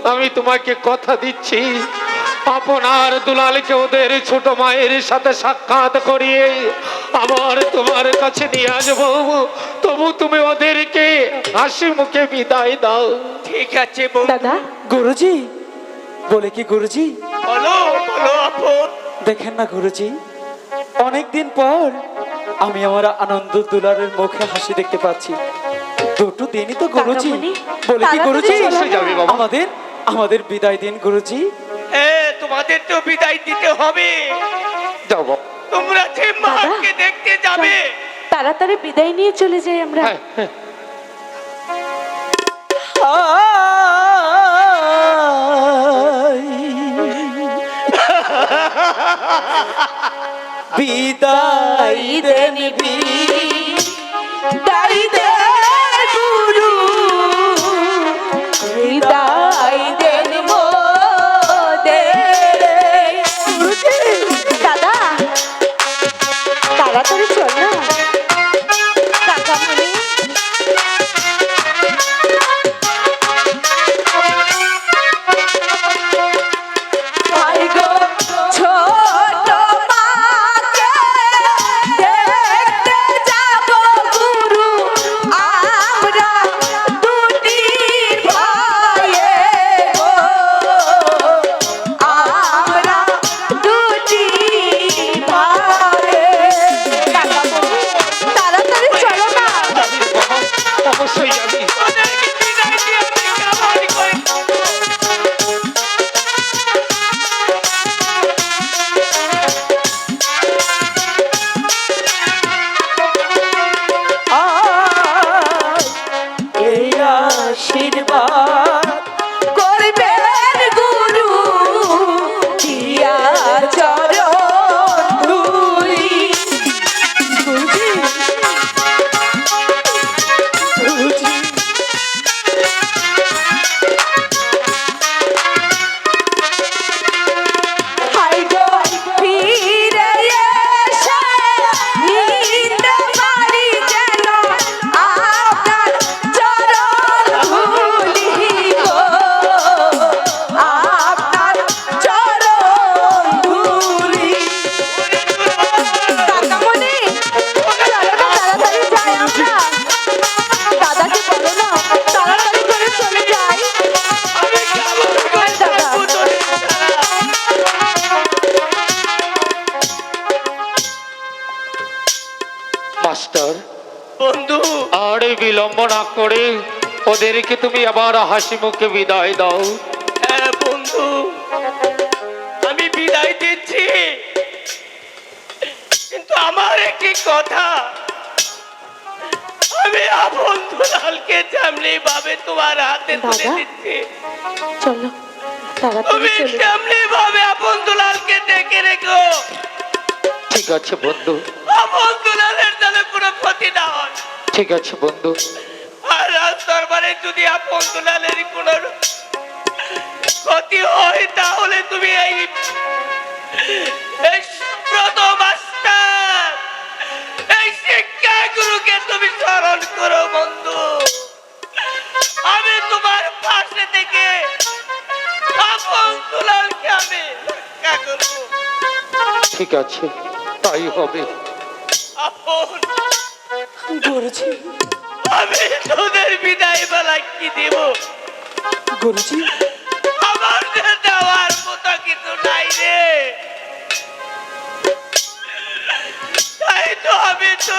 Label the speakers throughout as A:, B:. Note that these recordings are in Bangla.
A: আমি তোমাকে কথা দিচ্ছি, আপনার দুলালকে ওদের ছোট মায়ের সাথে সাক্ষাৎ করিয়ে আবার তোমার কাছে নিয়ে আসবো। তবু তুমি ওদেরকে হাসি মুখে বিদায় দাও।
B: ঠিক আছে
C: দাদা।
D: গুরুজি বলে কি গুরুজি?
B: বলো বলো আপন।
D: দেখেন না গুরুজি, অনেকদিন পর আমি আমার আনন্দ দুলারের মুখে হাসি দেখতে পাচ্ছি। দুটো দিনই তো গুরুজি। বলে কি গুরুজি আমাদের আমাদের বিদায় দিন গুরুজি।
B: তোমাদের তো বিদায় দিতে হবে।
A: যাও বাবা।
B: তোমরা যে মাকে দেখতে যাবে,
C: তাড়াতাড়ি বিদায় নিয়ে চলে যাই আমরা।
D: বিদায় দেন
C: বিদায় দেন গুরু, বিদায় দেন মোদের। দাদা তাড়াতাড়ি চল না কাকামণি।
A: বিলম্ব না করে ওদেরকে তুমি আবার হাসি মুখে বিদায় দাও।
B: হ্যাঁ বন্ধু, আমি বিদায় দিচ্ছি, কিন্তু আমার একটি কথা, আমি আপন দুলালকে যেমনি ভাবে তোমার হাতে তুলে দিচ্ছি,
C: চলো
B: তুমি তেমনি ভাবে আপন দুলালকে ডেকে রেখো।
A: ঠিক আছে বন্ধু।
B: আপন দুলালের যেন কোনো ক্ষতি না হয়।
A: ঠিক আছে বন্ধু।
B: আর রাজ দরবারে যদি আপন দুলালের কোনো ক্ষতি হয়, তাহলে তুমি এই প্রথম মাস্টার, এই শিক্ষা গুরুকে তুমি স্মরণ করো বন্ধু। আমি তোমার পাশে থেকে আপন দুলালকে আমি রক্ষা করব।
A: ঠিক আছে, তাই হবে।
B: আপন
D: গুরুজি,
B: আমি তোদের বিদায় বেলা কি দেব
D: গুরুজি?
B: আমার দেওয়ার মতো কিছু নাই রে। তাই তো আমি তো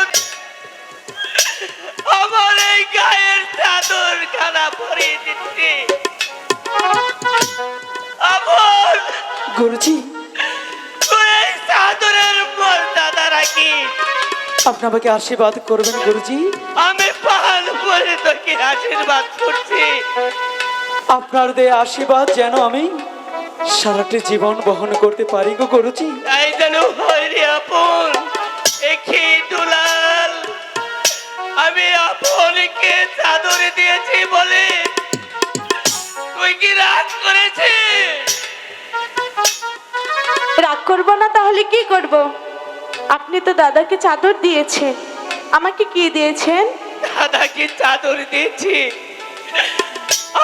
B: আমার এই গায়ের চাদর খানা পরিয়ে দিচ্ছি। আপন
D: গুরুজি,
B: তুই এই চাদরের মর্যাদা রাখি।
D: আপনি আমাকে আশীর্বাদ করবেন গুরুজি।
B: আমি পান করে তোকে আশীর্বাদ করছি।
D: আপনার দেয়া আশীর্বাদ যেন আমি সারাটি জীবন বহন করতে পারি গো গুরুজি।
B: তাই যেন হয় রে আপন। একে দুলাল, আমি আপনকে চাদর দিয়েছি বলে তুই কি রাগ করেছিস?
C: রাগ করবো না তাহলে কি করব? আপনি তো দাদাকে চাদর দিয়েছেন, আমাকে কি দিয়েছেন?
B: দাদাকে চাদর দিয়েছি,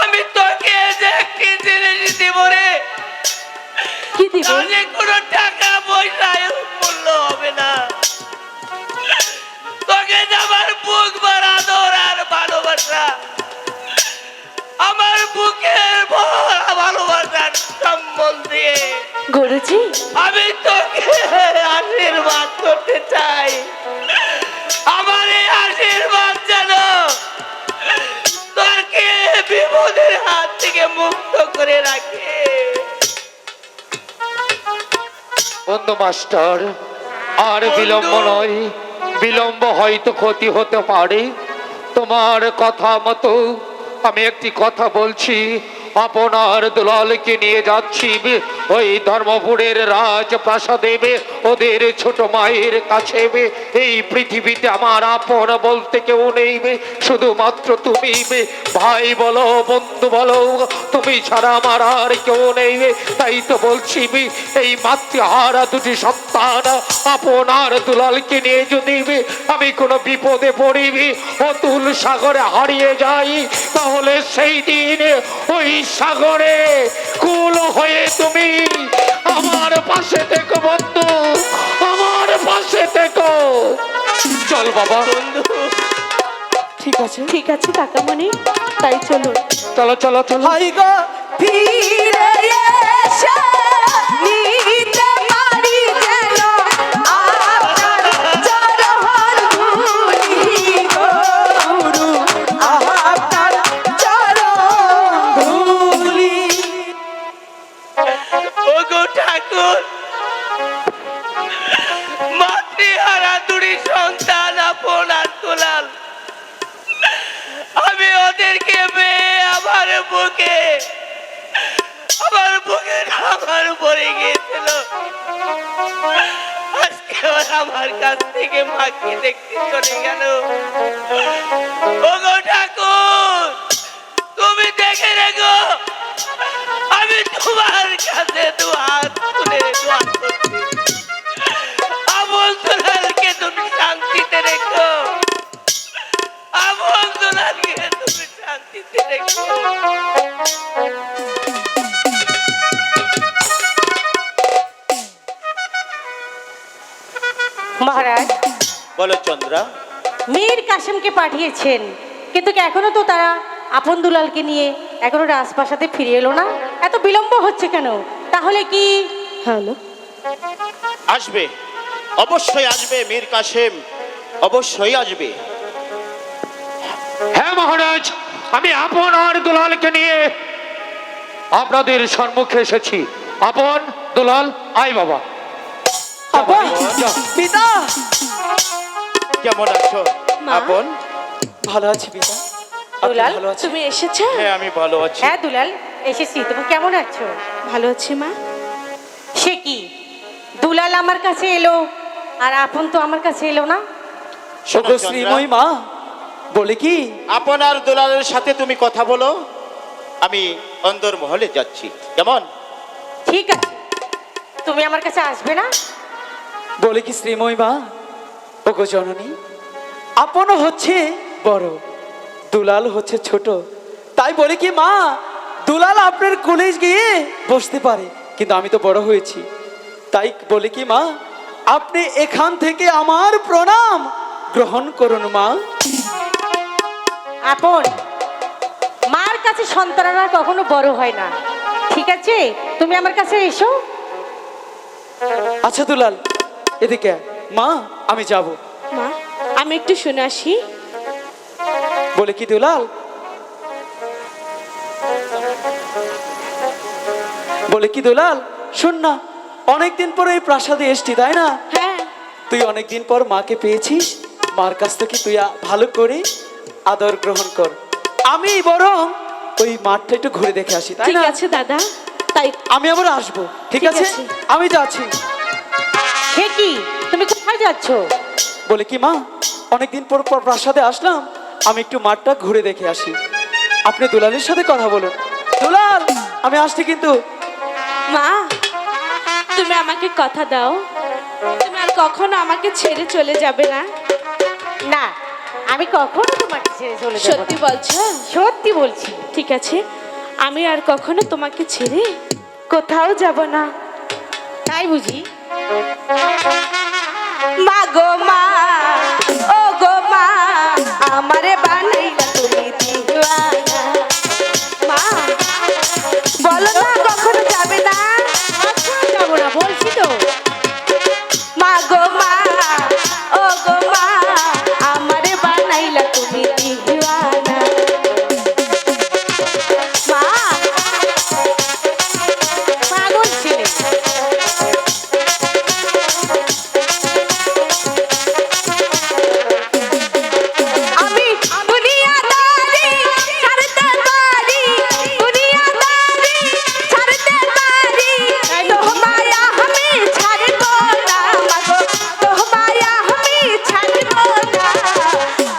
B: আমি তোকে যে
C: দিবে
B: তাহলে কোনো টাকা পয়সায় মূল্য হবে না। তোকে যে আমার বুক ভরা আদর আর ভালোবাসা, আমার বুকের ভরা ভালোবাসার সম্বল দিয়ে
C: গুরুজি
B: আমি তোকে আশীর্বাদ করতে চাই। আমার এই আশীর্বাদ যেন তোকে বিপদের হাত থেকে মুক্ত করে রাখে।
A: বন্ধু মাস্টার, আর বিলম্ব নয়, বিলম্ব হয়তো ক্ষতি হতে পারে। তোমার কথা মতো আমি একটি কথা বলছি, আপনার দুলালকে নিয়ে যাচ্ছি ওই ধর্মপুরের রাজপ্রাসাদে, ওদের ছোট মায়ের কাছে। এই পৃথিবীতে আমার আপন বলতে কেউ নেই, শুধুমাত্র তুমি। ভাই বলো, বন্ধু বলো, তুমি ছাড়া আমার আর কেউ নেই। তাই তো বলছি, এই মাতৃহারা দুটি সন্তান আপনার দুলালকে নিয়ে যদি আমি কোনো বিপদে পড়িবি, অতুল সাগরে হারিয়ে যাই, তাহলে সেই দিন ওই সাগরে কুল হয়ে তুমি আমার পাশে থেকো বন্ধু, আমার পাশে থেকো। চল বাবা।
D: ঠিক আছে
C: ঠিক আছে কাকামণি, তাই চলো।
A: চলো চলো চলো।
D: হাই গো
C: ফিরে এসে নিতে পারি যেন আপনার চরণ ধুলি গো,
D: গুরু আপনার চরণ ধুলি।
B: ওগো ঠাকুর, মাতৃহারা দুটি সন্তান আপনার দুলাল, আমি ওদেরকে পেয়ে আমার বুকে আমার পড়ে গিয়েছিল। আজকে ওরা আমার কাছ থেকে মাকে দেখতে চলে গেল। ওগো ঠাকুর, তুমি দেখে রেখো, আমি তোমার কাছে দু হাত তুলে দোয়া করছি। আমল দুলালকে তুমি শান্তিতে রেখো, আমল দুলালকে তুমি শান্তিতে রেখো।
E: মহারাজ,
F: বলো চন্দ্রা।
E: মীর কাসেমকে পাঠিয়েছেন, কিন্তু এখনো তো তারা আপন দুলালকে নিয়ে এখনো রাজপ্রাসাদে ফিরে এলো না। এত বিলম্ব হচ্ছে কেন? তাহলে কি হ্যালো
F: আসবে, অবশ্যই আসবে, মীর কাসেম অবশ্যই আসবে।
A: হ্যাঁ মহারাজ, আমি আপনার দুলালকে নিয়ে আপনাদের সম্মুখে এসেছি। আপন দুলাল, আয় বাবা।
D: আপন
A: যাও।
D: পিতা
F: কেমন আছো
C: মা।
F: আপন?
D: ভালো আছি পিতা। আপনি
E: দুলাল,
D: ভালো আছেন?
C: তুমি এসেছো?
F: হ্যাঁ আমি ভালো আছি।
E: হ্যাঁ দুলাল, এসেছি। তুমি কেমন আছো?
C: ভালো আছি মা।
E: সে কি, দুলাল আমার কাছে এলো আর আপন তো আমার কাছে এলো না?
F: শোনো
D: ওগো
F: চন্দ্রা,
D: শ্রীময়ী মা, বলে কি
F: আপনার দুলালের সাথে তুমি কথা বলো, আমি অন্দর মহলে যাচ্ছি। কেমন?
E: ঠিক আছে, তুমি আমার কাছে আসবে না?
D: বলে কি শ্রীময়ী মা, ওগো জননী, আপনও হচ্ছে বড়, দুলাল হচ্ছে ছোট। তাই বলে কি মা, দুলাল আপনার কোলে গিয়ে বসতে পারে, কিন্তু আমি তো বড় হয়েছি। তাই বলে কি মা, আপনি এখান থেকে আমার প্রণাম গ্রহণ করুন মা।
E: আপন, মার কাছে সন্তানরা কখনো বড় হয় না। ঠিক আছে, তুমি আমার কাছে এসো।
D: আচ্ছা দুলাল, এদিকে আয়। মা আমি যাব।
C: মা, আমি একটু শুনে আসি।
D: বলে কি দুলাল, বলে কি দুলাল, শোন না, অনেকদিন পরে এই প্রাসাদে এসছি তাই না?
C: হ্যাঁ,
D: তুই অনেকদিন পর মাকে পেয়েছিস, মার কাছ থেকে তুই ভালো করে আদর গ্রহণ কর। আমি বরং ওই মাঠটা একটু ঘুরে দেখে আসি, তাই
C: ঠিক
D: না?
C: আছে দাদা, তাই
D: আমি আবার আসবো, ঠিক
C: ঠিক
D: আছে?
C: আছে।
D: আমি যাচ্ছি।
E: সে কি, তুমি কোথায় যাচ্ছ?
D: বলে কি মা, অনেকদিন পর পর প্রাসাদে আসলাম, আমি একটু মাঠটা ঘুরে দেখে আসি। আপনি দুলালের সাথে কথা বলুন। দুলাল, আমি আসছি কিন্তু।
C: মা, তুমি আমাকে কথা দাও, তুমি আর কখনো আমাকে ছেড়ে চলে যাবে না?
E: না, আমি কখনো তোমাকে ছেড়ে চলে যাব না।
C: সত্যি বলছো?
E: সত্যি বলছি।
C: ঠিক আছে, আমি আর কখনো তোমাকে ছেড়ে কোথাও যাব না।
E: তাই বুঝি?
C: মা গো মা, ও গো মা, আমারে বানাইলা তুমি দিওয়ানা। মা বলো না কখনো যাবে না?
E: কখনো যাবো না বলছি তো।
C: মা গো মা, ও গো মা, আমারে বানাইলা তুমি দিওয়ানা। মা
E: পাগল ছেলে।
C: আমি দুনিয়াদারি ছাড়তে পারি, দুনিয়াদারি ছাড়তে পারি, তোমায় আমি ছাড়ব না। মা গো তোমায় আমি ছাড়ব না।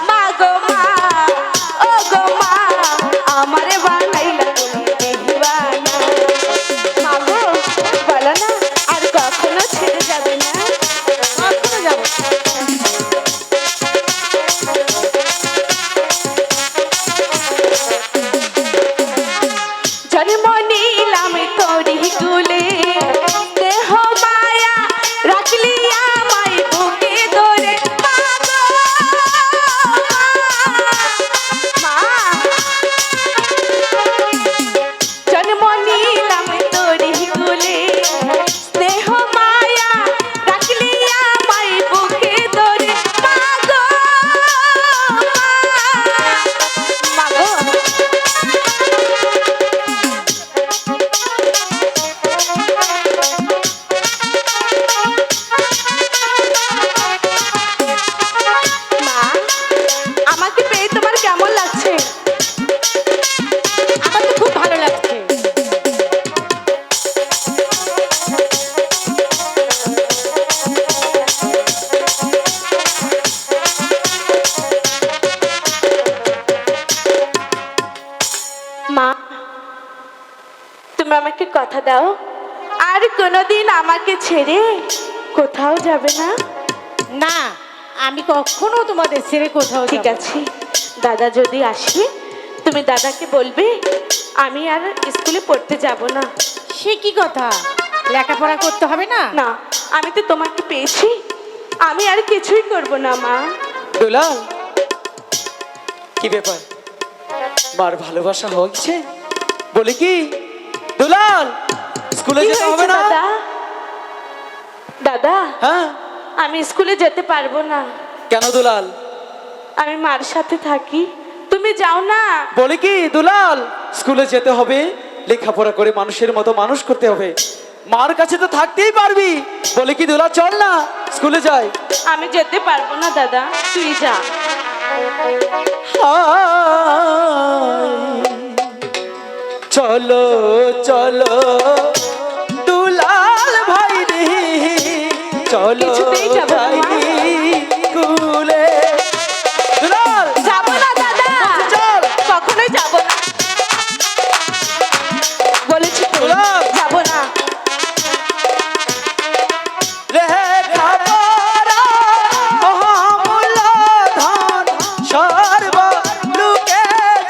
C: মা গো মা, ও গো মা, আমারে বানাইলা তুমি দিওয়ানা। মা গো বলো না আর কখনো ছেড়ে যাবে না?
E: কখনো যাবো না।
C: জন্ম নিলাম তোরি কুলে, দেহ মায়া রাখলি আমায় বুকে ধরে। মা গো মা, জন্ম নিলাম তোরি কুলে, দেহ মায়া রাখলি আমায় বুকে ধরে। মা গো মা গো মা, আমাকে পেয়ে তোমার কেমন লাগছে?
E: আমার তো খুব ভালো লাগছে।
C: মা তুমি আমাকে কথা দাও, আর কোনোদিন আমাকে ছেড়ে কোথাও যাবে না?
E: না, আমি কখনো তোমাদের ছেড়ে কোথাও
C: ঠিক
E: যাবো না।
C: আছে, দাদা যদি আসে তুমি দাদাকে বলবে আমি আর স্কুলে পড়তে যাব না।
E: সে কি কথা? লেখাপড়া করতে হবে না?
C: না, আমি তো তোমাকে পেয়েছি, আমি আর কিছুই করব না। মা
D: দুলাল, কি ব্যাপার? মার ভালোবাসা হয়েছে বলে কি দুলাল স্কুলে
C: কি
D: যেতে
C: হয়েছে
D: হবে না?
C: দাদা? দাদা
D: হ্যাঁ,
C: আমি স্কুলে যেতে পারবো না,
D: কেন দুলাল?
C: আমি মার সাথে থাকি, তুমি যাও না।
D: বলে কি দুলাল স্কুলে যেতে হবে, লেখাপড়া করে মানুষের মতো মানুষ করতে হবে, মার কাছে তো থাকতেই পারবি। বলে কি দুলাল চল না স্কুলে যাই।
C: আমি যেতে পারবো না দাদা, তুই যা।
D: চলো চলো দুলাল ভাই রে, চলো
C: কিছুতেই যাবো না, মা।
D: ভাই স্কুলে। দুলাল
C: যাবো না দাদা,
D: চল।
C: কখনোই যাবো না, বলেছি তো,
D: গোলাপ।
C: যাবো না।
D: লেখাপড়া অমূল্য ধন, সর্ব লোকে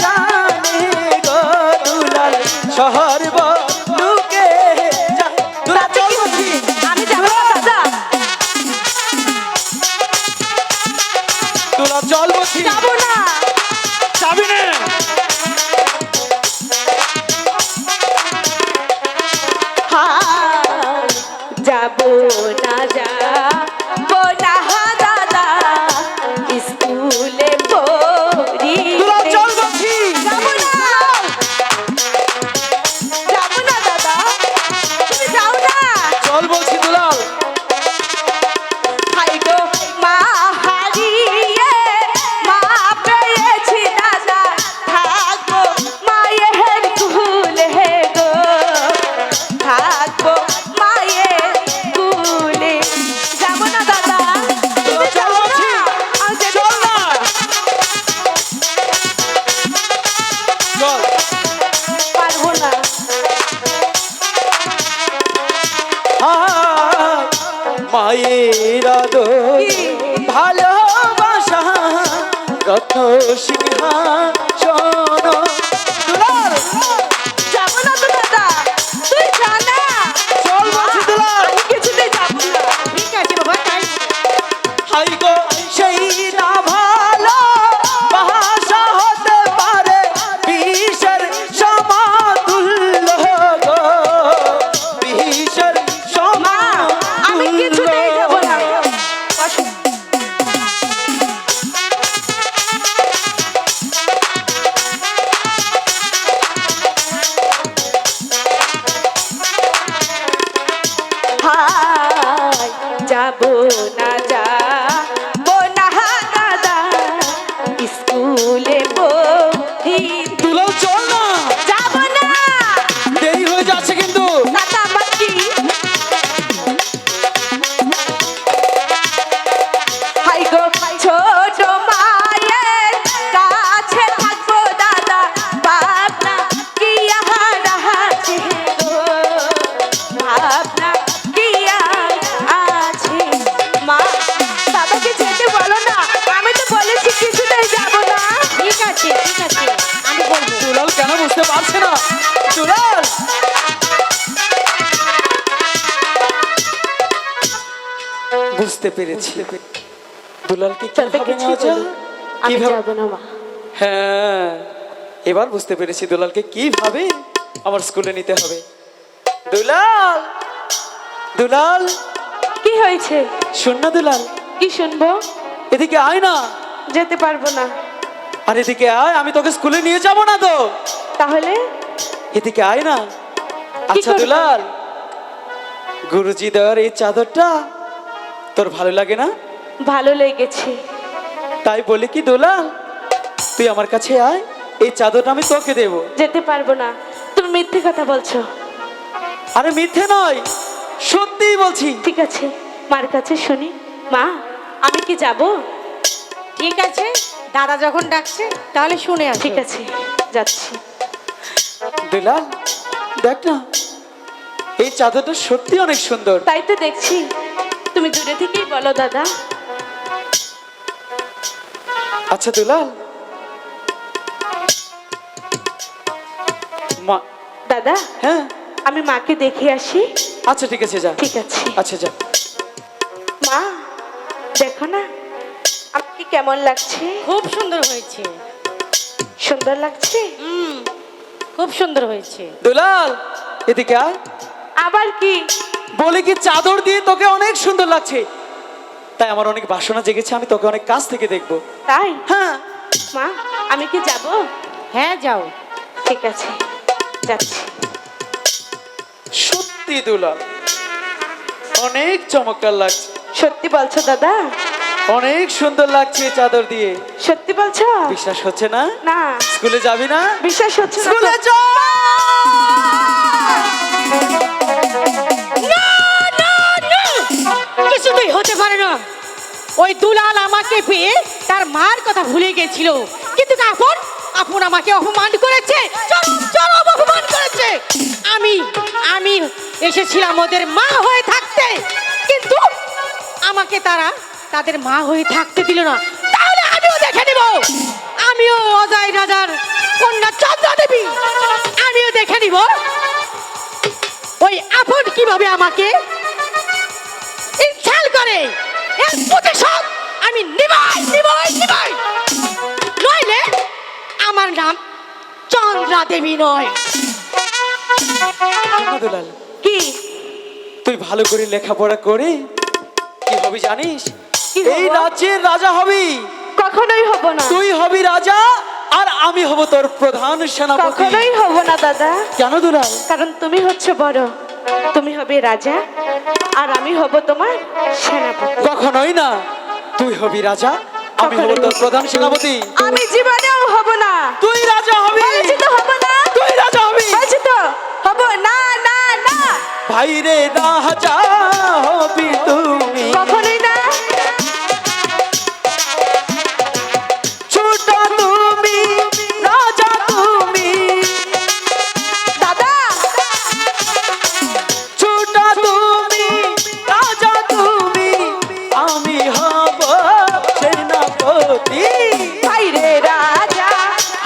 D: জানে গো দুলাল, সর্ব লোকে জানে। দুলাল
C: তাতে
D: চল
C: কি
D: বলছি।
C: হয়েছে? আমি যাবো না দাদা,
D: দুলাল চল বলছি।
C: যাবো না।
D: যাবি না?
C: হ্যাঁ, যাবো না, যাবো না দাদা, স্কুলে পড়ি।
D: দুলাল চল বলছি।
C: যাবো না, যাবো না দাদা, তুমি যাও না।
D: চল বলছি দুলাল।
C: হাই গো মা হারিয়ে মা পেয়েছি দাদা, থাকবো মায়ের কুলে গো, থাকবো মায়ের কুলে। যাবো না দাদা, তুমি
D: চল
C: যাবো
D: বলছি।
C: না, আমি যেতে
D: চল না। চল।
C: পারবো না।
D: মায়ের আদর ভালোবাসা রত্ন সিংহাসন। দুলাল
C: যাবো না তো দাদা, তুই যা না।
D: চল বলছি দুলাল।
C: আমি যাব না যাবো না দাদা স্কুলে পড়ি
D: দুলাল চল না,
C: যাব না
D: দেরি হয়ে যাচ্ছে কিন্তু।
C: দাদা আমার কি হাই গো ছোট মায়ের কাছে থাকবো দাদা ভাবনা কি আর আছে গো ভাবনা কি আর আছে মা দাদাকে যেতে বলো না আমি তো বলেছি কিছুতেই যাব না
E: ঠিক আছে আমি বলবো।
D: দুলাল কেন বুঝতে পারছে না? দুলাল বুঝতে পেরেছি, দুলালকে কিভাবে নেওয়া যায়,
C: আমি
D: কিভাবে-
C: যাব না মা
D: হ্যাঁ এবার বুঝতে পেরেছি দুলালকে কিভাবে আমার স্কুলে নিতে হবে। দুলাল, দুলাল
C: কি হয়েছে
D: শোন না দুলাল,
C: কি শুনবো
D: এদিকে আয় না।
C: যেতে পারবো না
D: আর এদিকে আয়, আমি তোকে স্কুলে নিয়ে যাব না তো।
C: তাহলে
D: এদিকে আয় না। আচ্ছা
C: করবো?
D: দুলাল, গুরুজি দেওয়ার এই চাদরটা তোর ভালো লাগে না?
C: ভালো লেগেছে
D: তাই বলি কি দুলাল, তুই আমার কাছে আয়, এই চাদরটা আমি তোকে দেব।
C: যেতে পারবো না তুমি মিথ্যে কথা বলছো
D: আরে মিথ্যে নয়, সত্যিই বলছি।
C: ঠিক আছে মার কাছে শুনি মা আমি কি যাব
E: ঠিক আছে, দাদা যখন ডাকছে তাহলে শুনে আসো।
C: ঠিক আছে যাচ্ছি
D: দুলাল দেখ না, এই চাদরটা সত্যি অনেক সুন্দর।
C: তাই তো দেখছি তুমি দূরে থেকেই বলো দাদা
D: আচ্ছা দুলাল, মা,
C: দাদা
D: হ্যাঁ
C: আমি মাকে দেখে আসি
D: আচ্ছা ঠিক আছে যা।
C: ঠিক আছে
D: আচ্ছা যা।
C: মা দেখো না আমাকে কেমন লাগছে
E: খুব সুন্দর হয়েছে।
C: সুন্দর লাগছে
E: খুব সুন্দর হয়েছে।
D: দুলাল এদিকে আয়,
C: আবার কি
D: বলে কি চাদর দিয়ে তোকে অনেক সুন্দর লাগছে, তাই আমার অনেক বাসনা জেগেছে, আমি তোকে অনেক কাছ থেকে দেখবো।
C: তাই
D: হ্যাঁ
C: মা আমি কি যাব
E: হ্যাঁ যাও।
C: ঠিক আছে যাচ্ছি
D: সত্যি দুলাল অনেক চমৎকার লাগছে,
C: সত্যি বলছো দাদা
D: অনেক সুন্দর লাগছে এই চাদর দিয়ে।
C: সত্যি বলছো
D: বিশ্বাস হচ্ছে না?
C: না
D: স্কুলে যাবি না?
C: বিশ্বাস হচ্ছে না তো।
D: স্কুলে চল।
E: কিছুতেই হতে পারে না। ওই দুলাল আমাকে পেয়ে তার মার কথা ভুলে গেছিল, কিন্তু আপন আপন আমাকে অপমান করেছে, চরম অপমান করেছে। আমি এসেছিলাম ওদের মা হয়ে থাকতে, কিন্তু আমাকে তারা তাদের মা হয়ে থাকতে দিল না। তাহলে আমিও দেখে নেব, আমিও অজয় রাজার কন্যা চন্দ্রা দেবী, আমিও দেখে নিব ওই আপন কিভাবে আমাকে ইনসাল করে। এর প্রতিশোধ আমি নিবাই। নইলে আমার নাম চন্দ্রা দেবী নয়।
D: না দুলাল,
C: কি
D: তুই ভালো করে লেখাপড়া করে কি হবি জানিস?
C: কি হবো?
D: এই রাজ্যের রাজা হবি।
C: কখনোই হব না
D: তুই হবি রাজা আর আমি হব তোর প্রধান সেনাপতি।
C: কখনোই হব না দাদা
D: কেন দুলাল?
C: কারণ তুমি হচ্ছে বড় তুমি হবে রাজা আর আমি হব তোমার সেনাপতি
D: কখনোই না, তুই হবি রাজা, আমি হব তোর প্রধান সেনাপতি।
C: আমি জীবনেও হব না
D: তুই রাজা হবি,
C: বলেছি তো হব না
D: তুই রাজা হবি।
C: বলেছি তো হব না না না
D: ভাই রে রাজা হবি তুমি,
C: কখনোই না
D: ছোট তুমি, রাজা তুমি,
C: দাদা
D: ছোট তুমি, রাজা তুমি, আমি হব সেনাপতি।
C: ভাইরে রাজা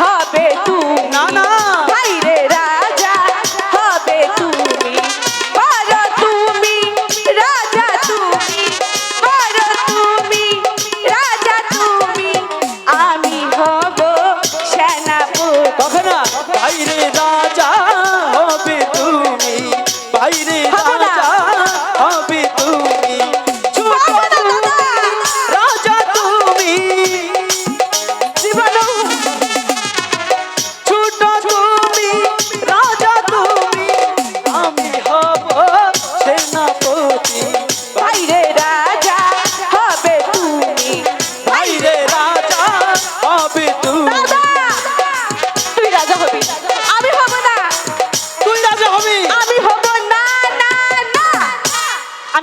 C: হবে তুমি
D: না না,
C: ভাইরে রাজা হবে তুমি বড় তুমি রাজা তুমি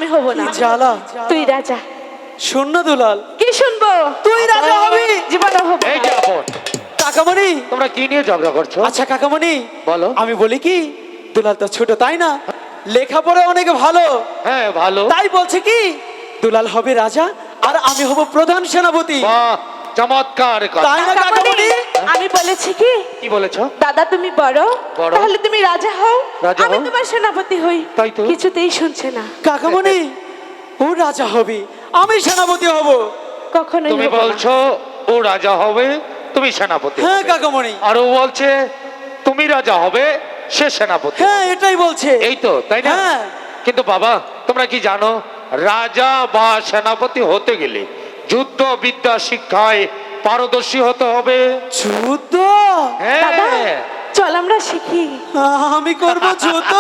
C: আমি হব না।
D: জ্বালা।
C: তুই রাজা।
D: শূন্য দুলাল,
C: কি শুনবো?
D: তুই রাজা হবি।
C: জীবনে হব
A: এই
C: না।
A: যে আপন,
D: কাকামণি,
A: তোমরা কি নিয়ে ঝগড়া করছো?
D: আচ্ছা কাকামণি
A: বলো।
D: আমি বলি কি, দুলাল তো ছোট তাই না, লেখাপড়া অনেক ভালো,
A: হ্যাঁ ভালো।
D: তাই বলছে কি দুলাল হবে রাজা আর আমি হব প্রধান সেনাপতি,
A: বাহ, চমৎকার কথা।
D: তাই না কাকামণি?
C: আমি বলেছি কি,
A: কি বলেছো?
C: দাদা তুমি বড়,
A: বড়।
C: তাহলে তুমি রাজা হও,
A: রাজা
C: আমি
A: হও।
C: তোমার সেনাপতি হই।
A: তাই তো।
C: কিছুতেই শুনছে না।
D: কাকামণি, ও রাজা হবে আমি সেনাপতি হব।
C: কখনোই
A: তুমি
C: হব না।
A: বলছো ও রাজা হবে, তুমি সেনাপতি
D: হ্যাঁ
A: হবে।
D: কাকামণি,
A: আর ও বলছে তুমি রাজা হবে, সে সেনাপতি।
D: হ্যাঁ এটাই বলছে।
A: এই তো, তাই না?
D: হ্যাঁ।
A: কিন্তু বাবা, তোমরা কি জানো রাজা বা সেনাপতি হতে গেলে যুদ্ধ বিদ্যা শিক্ষায় পারদর্শী হতে হবে?
D: যুদ্ধ?
C: দাদা
A: হ্যাঁ।
C: চল আমরা শিখি।
D: আমি করব যুদ্ধ?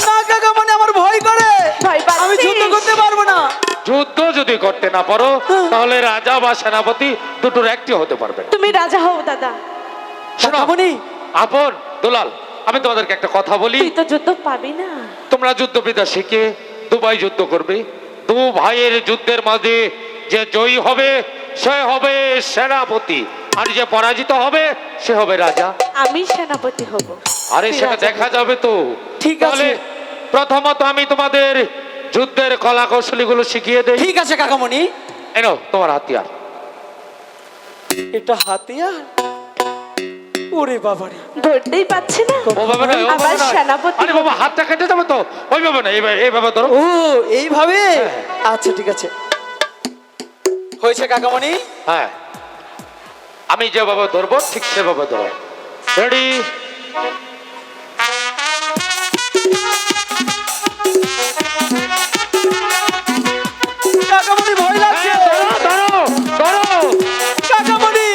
D: না কাকামণি, আমার ভয় করে,
C: ভয় পাচ্ছিস?
D: আমি যুদ্ধ করতে পারবো না।
A: যুদ্ধ যদি করতে না পারো তাহলে রাজা বা সেনাপতি দুটোর একটি হতে পারবে না।
C: তুমি রাজা হও দাদা।
A: শোনো,
D: কাকামণি,
A: আপন দুলাল, আমি তোমাদেরকে একটা কথা বলি।
C: তুই তো যুদ্ধ পাবি না।
A: তোমরা যুদ্ধবিদ্যা শিখে দুবাই যুদ্ধ করবে, দু ভাইয়ের যুদ্ধের মাঝে যে জয়ী হবে সে হবে সেনাপতি, আর যে পরাজিত হবে সে হবে রাজা।
C: আমি সেনাপতি হব।
A: আরে
C: তুই
A: সেটা
C: রাজা
A: দেখা
C: হবি।
A: যাবে তো।
D: ঠিক আছে।
A: তাহলে প্রথমত আমি তোমাদের যুদ্ধের কলা কৌশলীগুলো শিখিয়ে দেই।
D: ঠিক আছে কাকামণি।
A: এনো তোমার হাতিয়ার।
D: এটা হাতিয়ার? ওরে বাবারে,
C: ধরতেই পাচ্ছি না।
A: ওভাবে নয়, ওভাবে
C: আবার
A: নয়।
C: সেনাপতি
A: আরে বাবা, হাতটা কেটে যাবে তো। ওইভাবে না, এইভাবে ধরো।
D: ও এইভাবে? আচ্ছা ঠিক আছে, হয়েছে কাকামণি।
A: হ্যাঁ, আমি যেভাবে ধরবো ঠিক সেভাবে ধরো। রেডি?
D: কাকামণি ভয় লাগছে,
A: ধরো ধরো ধরো।
D: কাকামণি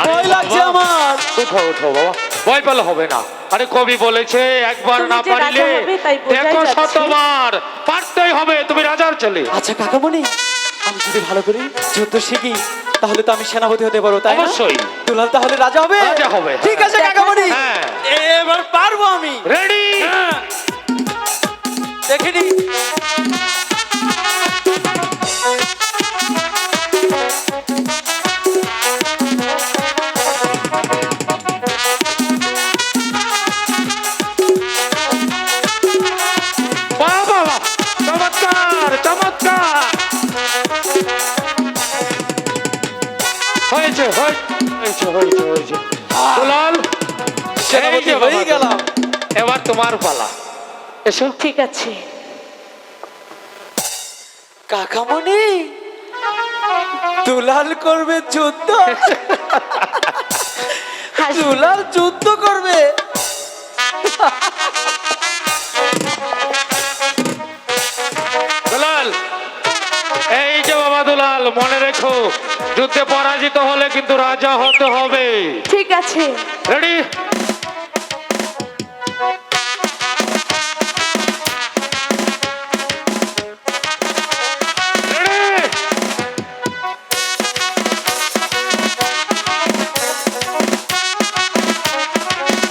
D: ভয় লাগছে আমার।
A: উঠো উঠো বাবা, ভয় পেলে হবে না। আরে কবি বলেছে একবার
C: তুমি
A: না
C: যে
A: পারলে
C: রাজা হবে তাই বোঝাই
A: দেখো
C: যাচ্ছে।
A: শতবার, পারতেই হবে, তুমি রাজার ছেলে।
D: আচ্ছা কাকামণি, আমি যদি ভালো করে যুদ্ধ শিখি তাহলে তো আমি সেনাপতি হতে পারবো তাই না?
A: অবশ্যই।
D: দুলাল তাহলে রাজা হবে?
A: রাজা হবে,
D: ঠিক আছে
C: হ্যাঁ।
D: কাকামণি,
A: হ্যাঁ।
D: এবার পারবো আমি।
A: রেডি?
D: দেখিনি।
A: বাহ বাহ বাহ, চমৎকার চমৎকার। হয়েছে হয়েছে হয়েছে হয়েছে। দুলাল, এই
D: সেনাপতি
A: যে বাবা,
D: হয়ে গেলাম।
A: এবার তোমার পালা। এসো।
C: ঠিক আছে।
D: কাকামণি, দুলাল করবে যুদ্ধ?
C: হাসবি।
D: দুলাল যুদ্ধ করবে?
A: দুলাল, এই যে বাবা দুলাল, মনে রেখো যুদ্ধে পরাজিত হলে কিন্তু রাজা হতে হবে।
C: ঠিক আছে।
A: রেডি?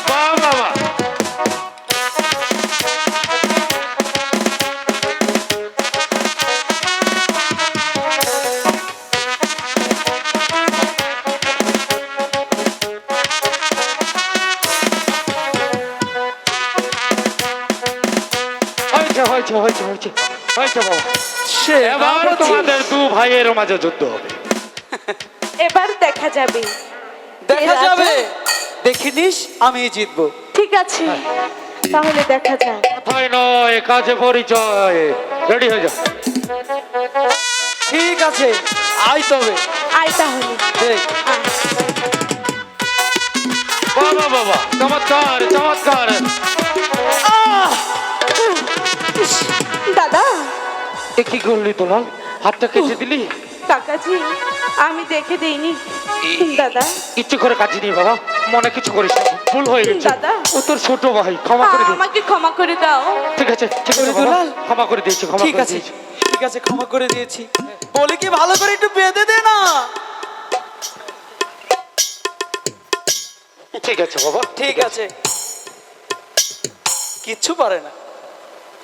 A: বাহ বাহ বাহ। হয়েছে হয়েছে হয়েছে হয়েছে হয়েছে বাবা। এবার তোমাদের দু ভাইয়ের মাঝে যুদ্ধ হবে।
C: এবার দেখা যাবে।
D: দেখা
C: রাজা?
D: যাবে, দেখিনিস আমি জিতবো।
C: ঠিক আছে, তাহলে দেখা যাক।
A: কথায় নয়, কাজে পরিচয়। রেডি হয়ে যাও।
D: ঠিক আছে, আয় তবে।
C: আয় তাহলে।
D: দেখ,
C: আয়।
A: বাবা বাবা, চমৎকার চমৎকার।
C: ইস, দাদা,
A: এ কি করলি দুলাল? হাতটা কেটে দিলি?
C: কাকাজি, আমি দেখে দেইনি। দাদা,
A: ইচ্ছে করে কাটিনি বাবা, মনে কিছু করিস না, ভুল হয়ে গেছে।
C: দাদা।
A: ও তোর ছোট ভাই, ক্ষমা করে দে।
C: আমাকে ক্ষমা করে দাও।
A: ঠিক আছে ঠিক আছে
D: ওরে
A: বাবা,
D: দুলাল।
A: ক্ষমা করে দিয়েছি, ক্ষমা
D: ঠিক
A: করে
D: আছে
A: দিয়েছি।
D: ঠিক আছে, ক্ষমা করে দিয়েছি। বলে কি ভালো করে একটু বেঁধে দে না।
A: ঠিক আছে বাবা,
D: ঠিক আছে, কিচ্ছু পারে না।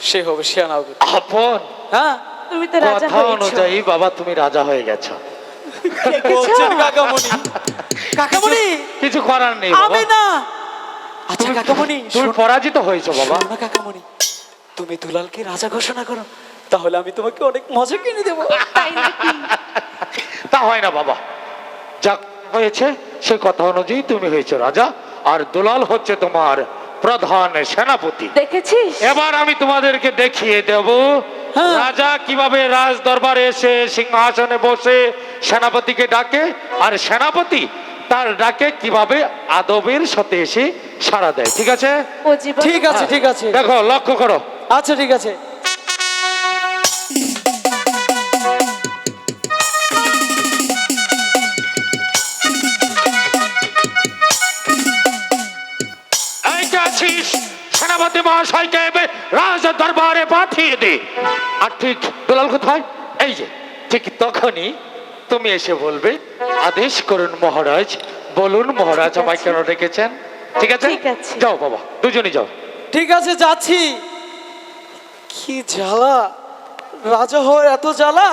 D: সে হবে সেনাপতি।
A: আপন
D: হ্যাঁ
C: তুমি তো রাজা
A: কথা
C: হয়েছো
A: অনুযায়ী বাবা তুমি রাজা হয়ে গেছো।
D: কি বলছেন কাকামণি? কাকামণি
A: কিছু করার নেই
D: আমি
A: বাবা,
D: না। আচ্ছা কাকামণি,
A: তুমি পরাজিত হয়েছো বাবা।
D: শোনো না কাকামণি, তুমি দুলালকে রাজা ঘোষণা করো, তাহলে আমি তোমাকে অনেক মজা কিনে দেবো।
C: তাই নাকি?
A: তা হয় না বাবা, যা হয়েছে সে কথা অনুযায়ী তুমি হয়েছো রাজা, আর দুলাল হচ্ছে তোমার প্রধান সেনাপতি।
C: দেখেছিস?
A: এবার আমি তোমাদেরকে দেখিয়ে দেব
D: হ্যাঁ।
A: রাজা কিভাবে রাজ দরবারে এসে সিংহাসনে বসে সেনাপতিকে ডাকে, আর সেনাপতি তার ডাকে কিভাবে আদবের সাথে এসে সাড়া দেয়। ঠিক আছে?
C: ও জীবন
D: ঠিক আছে ঠিক আছে,
A: দেখো, লক্ষ্য করো।
D: আচ্ছা ঠিক আছে।
A: এই যে আছিস, সেনাপতি মহাশয়কে রাজ দরবারে পাঠিয়ে দে। আর ঠিক দুলাল কোথায়? এই যে ঠিক তখনই তুমি এসে বলবে, আদেশ করুন মহারাজ। বলুন মহারাজ
C: ঠিক
A: আমায়
C: আছে।
A: কেন ডেকেছেন। ঠিক আছে?
C: ঠিক আছে।
A: যাও বাবা, দুজনই যাও।
D: ঠিক আছে যাচ্ছি। কি জ্বালা, রাজা হওয়ার এত জ্বালা।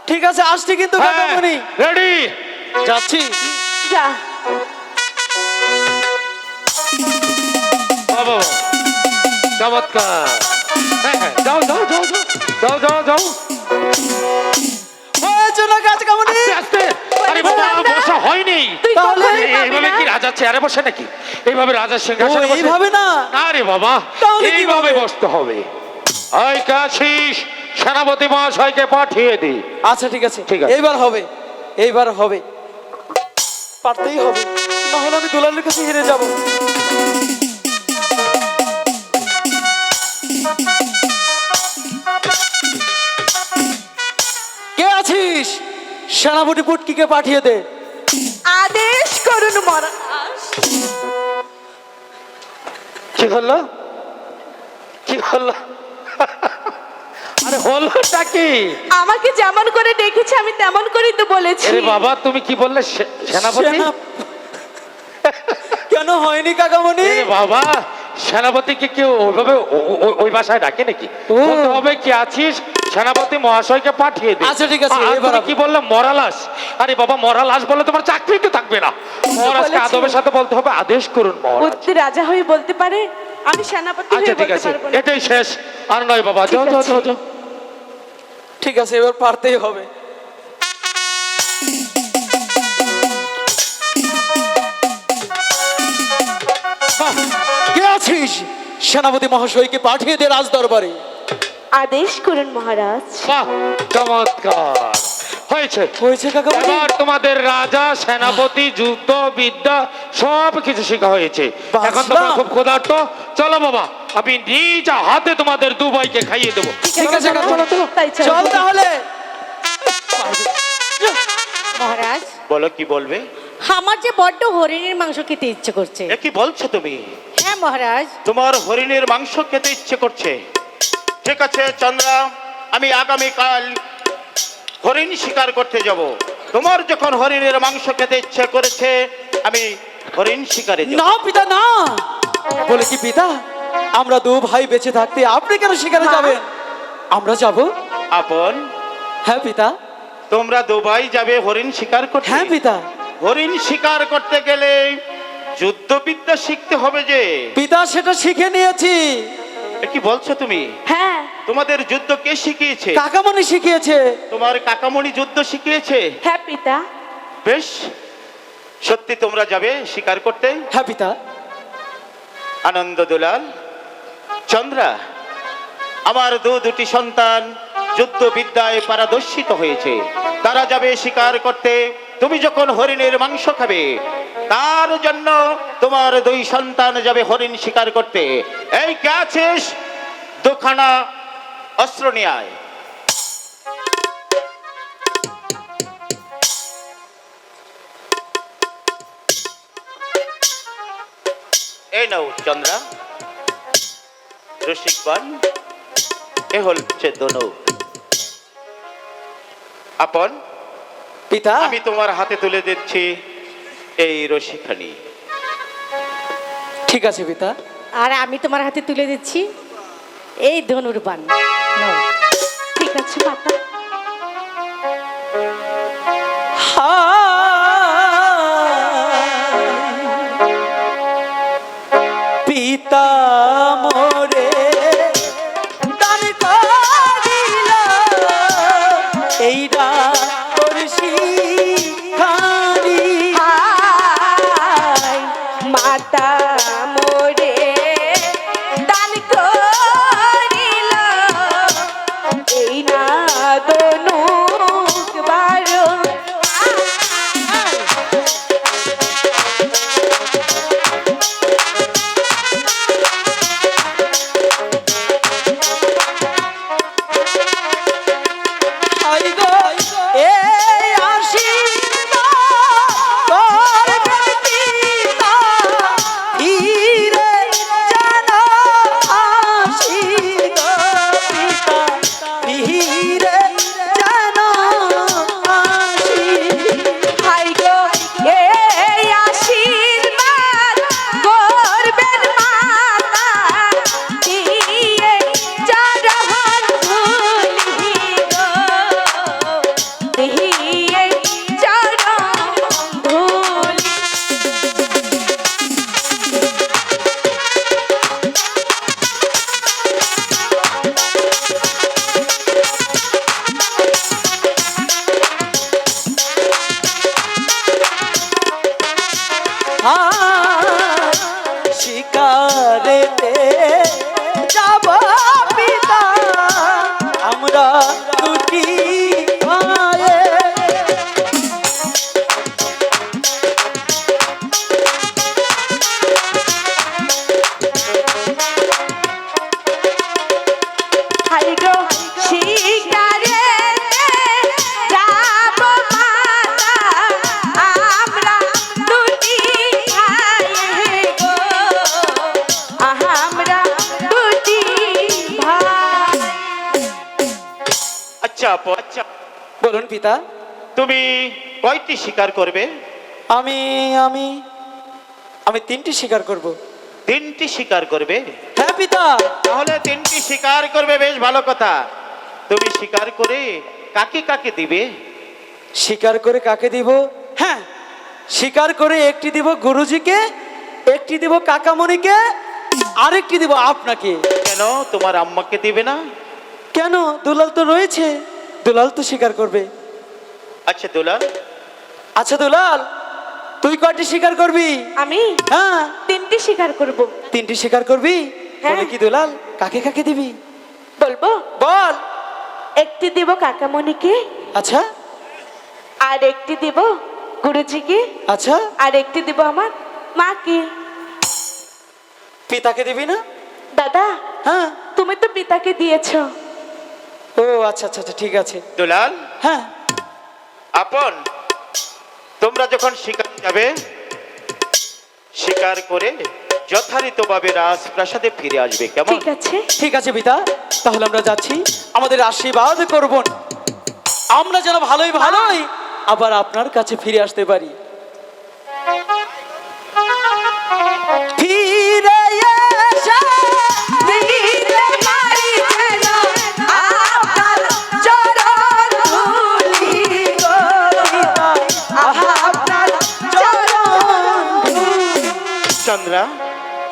D: ঠিক আছে আসছি কিন্তু কাকামণি,
A: রেডি?
D: যাচ্ছি।
C: যা।
A: বাবা চমৎকার। হ্যাঁ হ্যাঁ, যাও যাও যাও যাও যাও যাও যাও।
D: হয়েছে না কাকামণি?
A: আস্তে আস্তে। আরে বাবা, বসা হয়নি।
C: তুই
D: তাহলে
C: কখনোই পাবি
A: এইভাবে
C: না।
A: কি রাজা চেয়ারে বসে নাকি? এইভাবে রাজার
D: ও
A: সিংহাসনে বসে?
D: এইভাবে না,
A: না রে বাবা,
D: তাহলে
A: এইভাবে
D: কিভাবে?
A: বসতে হবে। ওই কাছিস, সেনাপতি মহাশয়কে পাঠিয়ে দি।
D: আচ্ছা ঠিক আছে
A: ঠিক আছে।
D: এইবার হবে, এইবার হবে, পারতেই হবে, নাহলে আমি দুলালের কাছে হেরে যাব। কে আছিস? সেনাপতি পুটকিকে পাঠিয়ে দে।
C: আদেশ করুন মহারাজ।
A: কি করলো? কি করলো? আরে হলোটা কি?
C: আমাকে যেমন করে ডেকেছে আমি তেমন করেই তো বলেছি।
A: আরে বাবা, তুমি কি বললে? সেনাপতি?
D: সেনা- কেন হয়নি কাকামণি?
A: আরে বাবা, সেনাপতিকে কেউ ওইভাবে ওই ভাষায় ডাকে নাকি?
D: ও।
A: বলতে হবে কি আছিস, সেনাপতি মহাশয়কে পাঠিয়ে দে।
D: আচ্ছা, ঠিক আছে,
A: আর
D: এবার
A: তুমি
D: হবে।
A: কি বললে? মরালাস? আরে বাবা, মরালাস বলে তোমার চাকরি তো থাকবে না। মহারাজকে
C: বলেছি।
A: আদবের সাথে বলতে হবে, আদেশ করুন মহারাজ।
C: বুদ্ধি রাজা হয়ে বলতে পারে, আমি সেনাপতি
A: আচ্ছা
C: হয়ে
A: ঠিক
C: বলতে
A: আছে,
C: পারবো না।
A: এটাই শেষ, আর নয় বাবা।
C: ঠিক
A: যাও যাও
C: আছে।
A: যাও যাও।
D: ঠিক আছে এবার পারতেই হবে।
A: বাহ,
D: কে আছিস? সেনাপতি মহাশয়কে পাঠিয়ে দে রাজ দরবারে।
C: আদেশ করুন মহারাজ।
A: বাহ, চমৎকার হয়েছে।
D: হয়েছে কাকামণি?
A: এবার তোমাদের রাজা, সেনাপতি, যুদ্ধ বিদ্যা সব কিছু শেখা হয়েছে।
D: বাহ,
A: এখন তোমরা
D: বাহ।
A: খুব ক্ষুধার্ত। চলো বাবা, আমি নিজ হাতে তোমাদের দুবাইকে খাইয়ে দেবো।
D: ঠিক আছে
C: চলো,
D: কাকামণি,
C: চলো, তাই চলো।
D: চল তাহলে।
E: মহারাজ,
F: বলো কি বলবে?
E: আমার যে বড্ড হরিণের মাংস খেতে ইচ্ছে করছে।
F: এ কি বলছো তুমি?
E: হ্যাঁ মহারাজ।
F: তোমার হরিণের মাংস খেতে ইচ্ছে করছে? ঠিক আছে চন্দ্রা, আমি আগামীকাল হরিণ শিকার করতে যাব। তোমার যখন হরিণের মাংস খেতে ইচ্ছে করেছে, আমি হরিণ শিকারে যাব।
D: না পিতা না, বলে কি পিতা, আমরা দু ভাই বেঁচে থাকতে আপনি কেন শিকারে যাবেন? আমরা যাব।
F: আপন,
D: হ্যাঁ পিতা।
F: তোমরা দুবাই যাবে হরিণ শিকার করতে?
D: হ্যাঁ পিতা।
F: হরিণ শিকার করতে গেলে যুদ্ধবিদ্যা শিখতে হবে যে।
D: পিতা সেটা শিখে নিয়েছি।
F: এ কি বলছো তুমি?
C: হ্যাঁ,
F: তোমাদের যুদ্ধ কে শিখিয়েছে?
D: কাকামণি শিখিয়েছে।
F: তোমার কাকামণি যুদ্ধ শিখিয়েছে?
C: হ্যাঁ পিতা।
F: বেশ, সত্যি তোমরা যাবে শিকার করতে?
D: হ্যাঁ পিতা।
F: আনন্দ দুলাল, চন্দ্রা, আমার দুটি সন্তান যুদ্ধ বিদ্যায় পারদর্শিত হয়েছে। তারা যাবে শিকার করতে। তুমি যখন হরিণের মাংস খাবে, তার জন্য তোমার দুই সন্তান যাবে হরিণ শিকার করতে। এই কে আছিস? দুখানা অস্ত্র নিয়ে আয়। এই নাও চন্দ্রা, রসিকবান, এ হচ্ছে ধনুক। আপন,
D: পিতা।
F: আমি তোমার হাতে তুলে দিচ্ছি এই রশিখানি।
D: ঠিক আছে পিতা।
E: আর আমি তোমার হাতে তুলে দিচ্ছি এই ধনুর্বাণ নাও।
C: ঠিক আছে মাতা।
D: পিতা মোরে দান করিল এইটা তোর শিখারি।
C: হায় মাতা মোরে দান করিল এই না দনুক বারো।
D: হাই গো এই আশীর্বাদ তোর পিতা ধীরে যেন আসি গো পিতা ধীরে যেন আসি।
C: হাই গো এই আশীর্বাদ করবেন মাতা দিয়ে চরণ ধুলি গো দিয়ে চরণ ধুলি।
D: শিকারেতে যাব পিতা আমরা দুটি ভাইয়ে।
C: হাই গো শিকারেতে যাব মাতা আমরা দুটি ভাই গো আমরা দুটি ভাই।
F: আচ্ছা আপু, আচ্ছা
D: বলুন পিতা।
F: তুমি কয়টি শিকার করবে?
D: আমি আমি আমি তিনটি শিকার করব।
F: 3টি শিকার করবে?
D: হ্যাঁ পিতা।
F: তাহলে 3টি শিকার করবে, বেশ ভালো কথা। তুমি শিকার করে কাকে কাকে দিবে?
D: শিকার করে কাকে দিব? হ্যাঁ, শিকার করে একটি দিব গুরুজিকে, একটি দিব কাকামণিকে, আরেকটি দিব আপনাকে।
F: কেন তোমার আম্মাকে দিবে না?
D: কেন? দুলাল তো রয়েছে, দুলাল তো শিকার করবে।
F: আচ্ছা দুলাল,
D: আচ্ছা দুলাল, তুই কয়টি শিকার করবি?
C: আমি
D: হ্যাঁ,
C: তিনটি শিকার করব।
D: তিনটি শিকার করবি?
C: হ্যাঁ।
D: বলে কি দুলাল, কাকে কাকে দিবি
C: বলবো?
D: বল।
C: একটি দিব কাকামণিকে,
D: আচ্ছা
C: আর একটি দিব গুরুজিকে,
D: আচ্ছা,
C: আর একটি দিব আমার মাকে।
D: পিতাকে দিবি না?
C: দাদা
D: হ্যাঁ।
C: তুমি তো পিতাকে দিয়েছো।
D: ও আচ্ছা আচ্ছা আচ্ছা, ঠিক আছে।
F: দুলাল,
D: হ্যাঁ,
F: আপন তোমরা যখন শিকার যাবে, শিকার করে যথারীতভাবে রাজপ্রাসাদে ফিরে আসবে, কেমন?
C: ঠিক আছে।
D: ঠিক আছে পিতা, তাহলে আমরা যাচ্ছি। আমাদের আশীর্বাদ করবেন, আমরা যেন ভালোই ভালোই আবার আপনার কাছে ফিরে আসতে পারি। ফিরে এসে
C: দিতে পারি যেন আপনার চরণ ধুলি গো, আপনার চরণ ধুলি।
F: চন্দ্রা,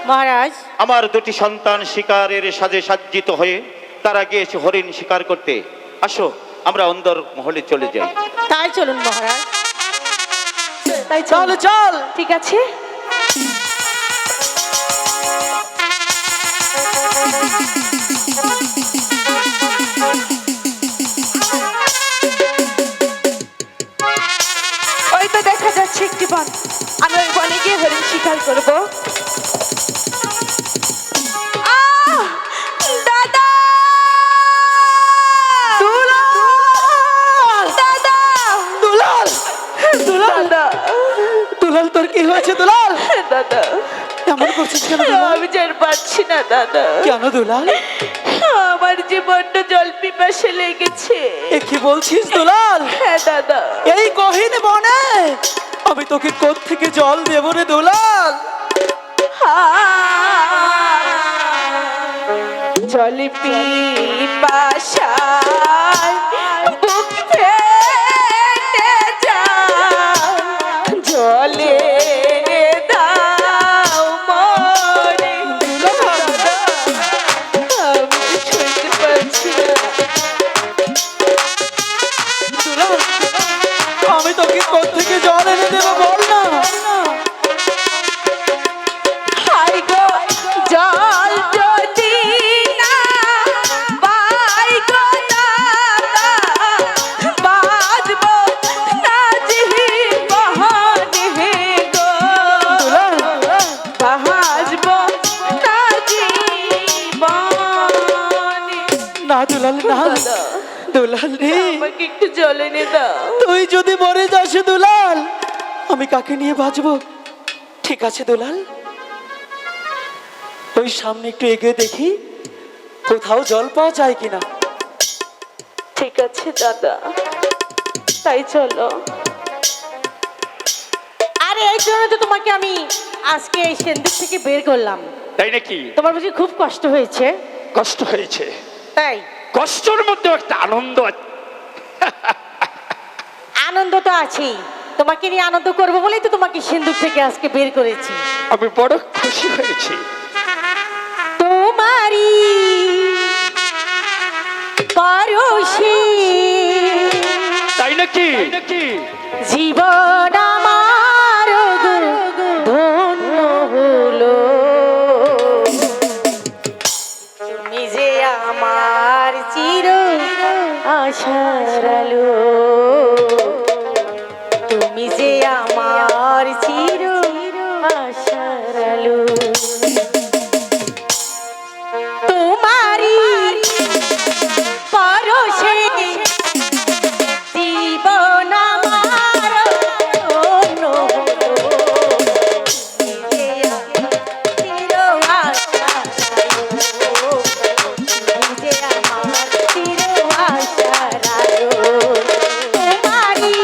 E: মহারাজ,
F: আমার 2টি সন্তান শিকারের সাজে সজ্জিত হয়ে তারা গিয়েছে হরিণ শিকার করতে। আসো আমরা অন্দর মহলে চলে যাই।
E: তাই চলুন মহারাজ।
C: তাই
D: চল
C: চলো।
D: চল।
C: ঠিক আছে। ওই তো দেখা যাচ্ছে একটি বন, আমি ওই বনে গিয়ে হরিণ শিকার করব। আহ! দাদা! দাদা!
D: দুলাল, দুলাল,
C: দাদা!
D: দুলাল, তোর কি হয়েছে দুলাল?
C: দাদা
D: এমন করছিস কেন দুলাল?
C: আমি যেন পাচ্ছি না দাদা,
D: কেন দুলাল?
C: আমার যে বড্ড জল পিপাসে লেগেছে।
D: এ কি বলছিস দুলাল?
C: হ্যাঁ দাদা।
D: এই গহীন বনে আমি তোকে কোত্থেকে জল দেব রে দুলাল?
C: জল পিপাসায় বুক ফেটে যায়, জলে রে দাও মরে। আমি শুনতে পাচ্ছি না।
D: আমি তোকে কোত্থেকে জল এনে দেবো বল না।
C: হাই গো জল যদি না পাই গো দাদা, বাজবো না জীবনে গো, বাজবো না জীবনে।
D: না দুলাল না, দুলাল রে,
C: আমাকে একটু জল এনে দাও।
D: তুই যদি মরে যাস দুলাল, আমি কাকে নিয়ে বাঁচবো? ঠিক আছে দুলাল, ওই সামনে একটু এগিয়ে দেখি কোথাও জল পাওয়া যায় কিনা।
C: ঠিক আছে দাদা, তাই চলো।
E: আরে এই জন্য তো তোমাকে আমি আজকে এই সেন্দুক থেকে বের করলাম।
A: তাই নাকি?
E: তোমার বুঝি খুব কষ্ট হয়েছে?
A: কষ্ট হয়েছে,
E: তাই
A: কষ্টের মধ্যে একটা আনন্দ আছে।
E: আনন্দ তো আছেই, তোমাকে নিয়ে আনন্দ করবো বলেই তো তোমাকে সিন্ধুক থেকে আজকে বের করেছি।
A: আমি বড় খুশি হয়েছি।
E: তোমারি পরশে
A: তাই নাকি?
E: জীবন আমার ধন্য হলো, তুমি যে আমার চির আশার আলো, তুমি যে আমার চির আশার আলো। তোমারি পরশে জীবন আমার ধন্য হলো, তুমি যে আমার চির আশার আলো, তুমি যে আমার চির আশার আলো। তোমারি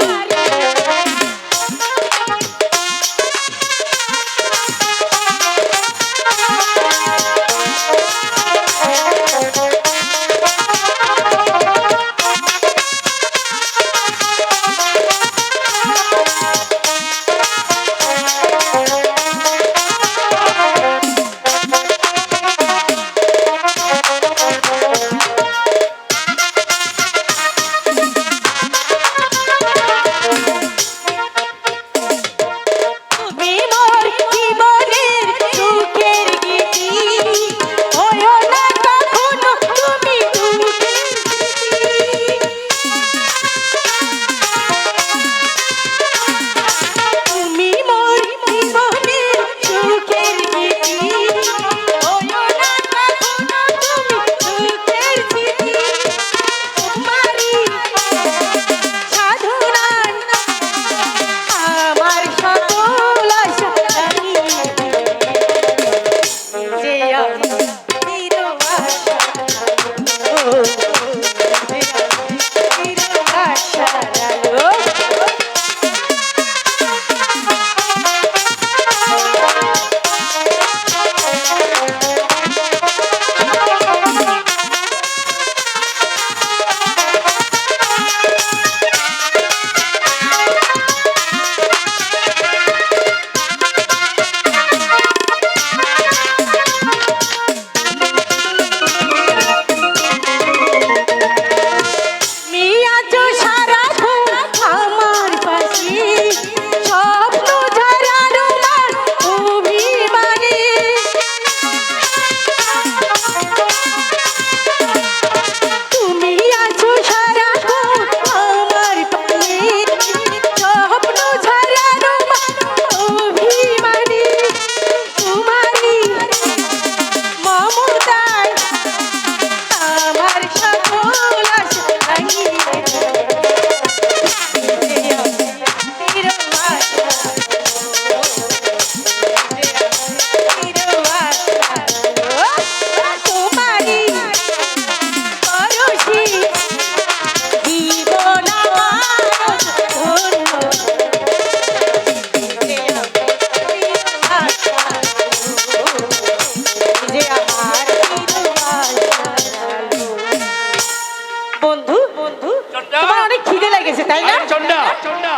E: তাই না?
A: চন্ডা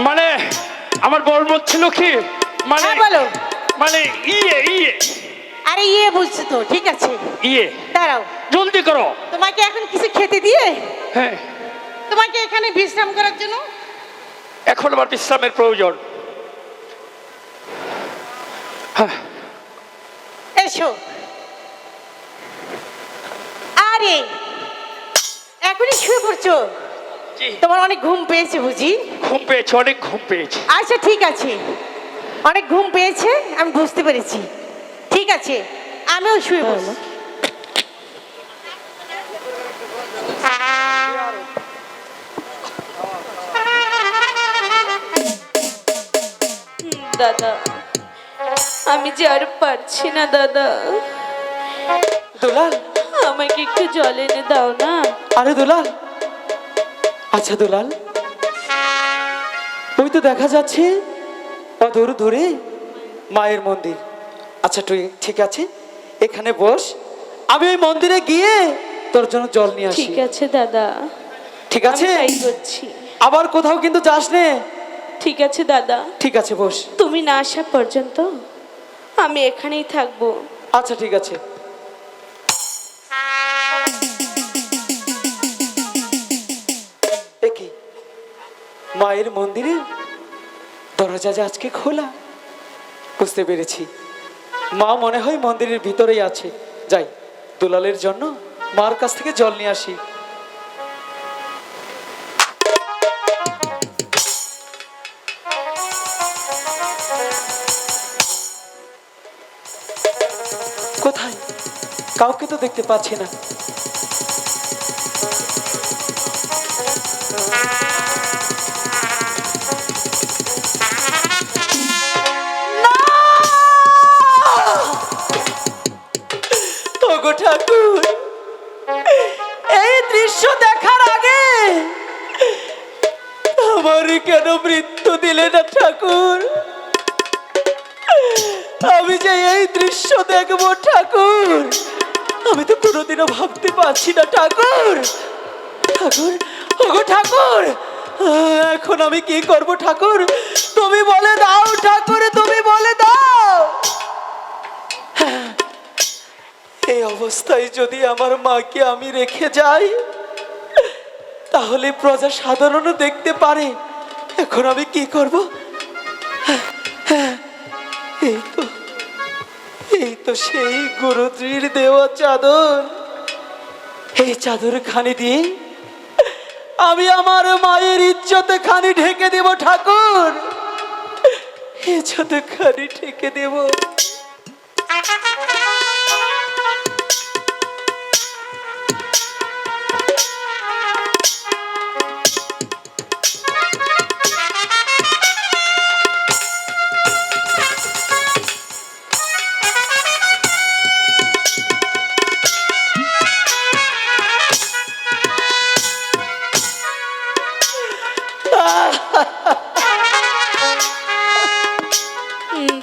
A: মানে আমার বল বলছিল কি মানে
E: হ্যাঁ বলো।
A: মানে ইয়ে ইয়ে
E: আরে ইয়ে বলছো তো, ঠিক আছে
A: ইয়ে
E: দাঁড়াও।
A: জলদি করো।
E: তোমাকে এখন কিছু খেতে দিয়ে
A: হ্যাঁ
E: তোমাকে এখানে বিশ্রাম করার জন্য।
A: এখন আমার বিশ্রামের প্রয়োজন। হ্যাঁ
E: এসো। আরে এখনই শুয়ে পড়ছো?
A: জি।
E: তোমার অনেক ঘুম পেয়েছে বুঝি?
A: ঘুম পেয়েছে, অনেক ঘুম পেয়েছে।
E: আচ্ছা ঠিক আছে, অনেক ঘুম পেয়েছে আমি বুঝতে পেরেছি। ঠিক আছে আমিও শুয়ে পড়বো।
C: দাদা আমি যে আর পারছি না দাদা,
D: দুলাল,
C: আমাকে একটু জল এনে দাও না।
D: আরে দুলাল, আচ্ছা দুলাল, ওই তো দেখা যাচ্ছে অদূর দূরে মায়ের মন্দির। আচ্ছা তুই ঠিক আছে, এখানে বস, আমি ওই মন্দিরে গিয়ে তোর জন্য জল নিয়ে আসি।
C: ঠিক আছে দাদা,
D: ঠিক
C: আমি
D: আছে?
C: তাই করছি।
D: আবার কোথাও কিন্তু যাস নে।
C: ঠিক আছে দাদা,
D: ঠিক আছে বস।
C: তুমি না আসা পর্যন্ত আমি এখানেই থাকবো।
D: আচ্ছা ঠিক আছে। কি মায়ের মন্দিরে দরজা যে আজকে খোলা, বুঝতে পেরেছি মা মনে হয় মন্দিরের ভিতরেই আছে। যাই দুলালের জন্য মার কাছ থেকে জল নিয়ে আসি। কোথায়? কাউকে তো দেখতে পাচ্ছি না। ওগো ঠাকুর, এই দৃশ্য দেখার আগে আমার কেন মৃত্যু দিলে না ঠাকুর? আমি যে এই দৃশ্য দেখবো ঠাকুর, আমি তো কোনোদিনও ভাবতে পারছি না ঠাকুর। ঠাকুর, ওগো ঠাকুর, এখন আমি কি করব ঠাকুর? তুমি বলে দাও ঠাকুর, তুমি বলে দাও। এই অবস্থায় যদি আমার মাকে আমি রেখে যাই, তাহলে প্রজা সাধারণও দেখতে পারে। এখন আমি কি করব? এই তো সেই গুরুজির দেওয়া চাদর। এই চাদর খানি দিয়ে আমি আমার মায়ের ইজ্জত খানি ঢেকে দেব ঠাকুর, ইজ্জত খানি ঢেকে দেব।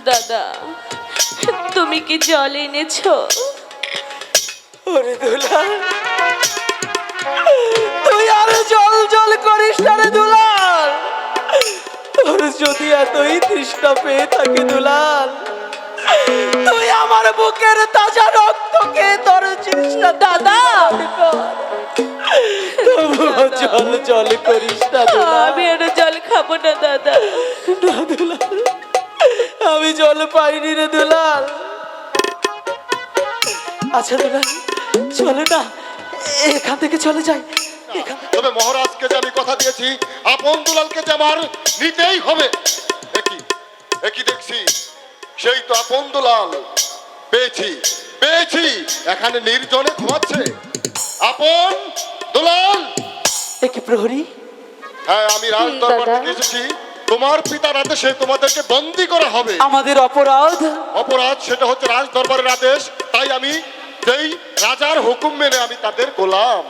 C: দাদা তুমি কি জল এনেছো?
D: ওরে দুলাল, তুই আর জল জল করিস না রে দুলাল। তোর যদি এতই তৃষ্ণা পেয়ে থাকে দুলাল, তুই আমার বুকের তাজা রক্তকে তোর তৃষ্ণা দাদা জল জল করিস না দুলাল।
C: আমি আর জল খাবো না দাদা।
D: না দুলাল, আমি জল পাইনি রে দুলাল। আচ্ছা দুলাল, চলে না, এখান থেকে চলে যাই।
G: তবে মহারাজকে যে আমি কথা দিয়েছি, আপন দুলালকে যে আমার নিতেই হবে। একই দেখছি, সেই তো আপন দুলাল পেয়েছি পেয়েছি, এখানে নির্জনে ঘুমাচ্ছে আপন দুলাল।
D: একই প্রহরী,
G: হ্যাঁ আমি রাজ দরবার
C: দাদা।
G: থেকে এসেছি। তোমার পিতার আদেশে তোমাদেরকে বন্দী করা হবে।
D: আমাদের অপরাধ
G: অপরাধ সেটা হচ্ছে রাজ দরবারের আদেশ, তাই আমি যেই রাজার হুকুম মেনে আমি তাদের গোলাম,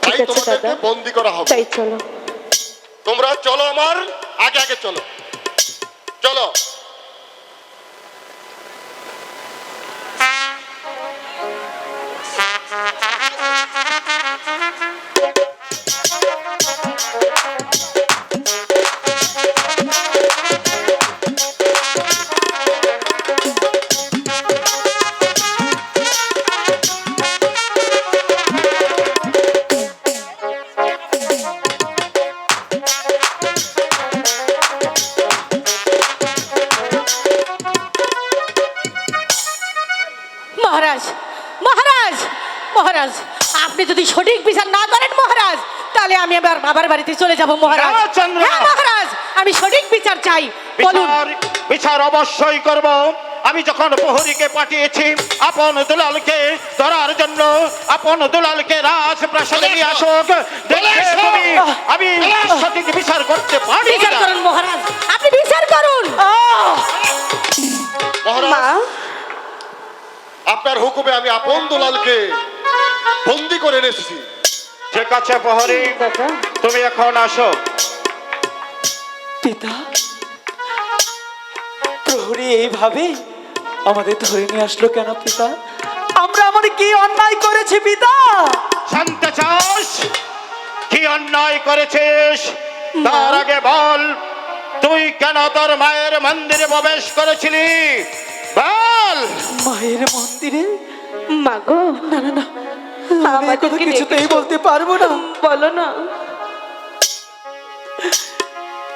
G: তাই
C: ঠিক আছে
G: তোমাদেরকে
C: দাদা।
G: বন্দী করা হবে।
C: তাই চলো।
G: তোমরা চলো, আমার আগে আগে চলো চলো।
E: মহারাজ মহারাজ আপনি যদি সঠিক বিচার না করেন মহারাজ তাহলে আমি আমার বাবার বাড়িতে চলে যাব মহারাজ।
F: না, চন্দ্রা।
E: হ্যাঁ মহারাজ আমি সঠিক বিচার চাই বলুন।
F: বিচার অবশ্যই করব। আমি যখন প্রহরীকে পাঠিয়েছি আপন দুলালকে ধরার জন্য, আপন দুলালকে রাজপ্রাসাদে নিয়ে আসুক, দেখবে তুমি আমি সঠিক বিচার করতে পারি
E: বিচার
F: না।
E: করুন মহারাজ, আপনি বিচার করুন।
G: মহারাজ, আপনার হুকুমে আমি আপন দুলালকে বন্দি করে এনেছি।
F: ঠিক আছে প্রহরী, তুমি এখন আসো।
D: পিতা, প্রহরী এইভাবে আমাদের ধরে নিয়ে আসলো কেন পিতা? আমরা আমাদের কি অন্যায় করেছি পিতা?
F: শান্তি চাস? কি অন্যায় করেছিস তার আগে বল, তুই কেন তোর মায়ের মন্দিরে প্রবেশ করেছিলি? বল।
D: মায়ের মন্দিরে?
C: মাগো,
D: না না না, আমি এই কথা কিছুতেই বলতে পারবো না।
C: বলো না।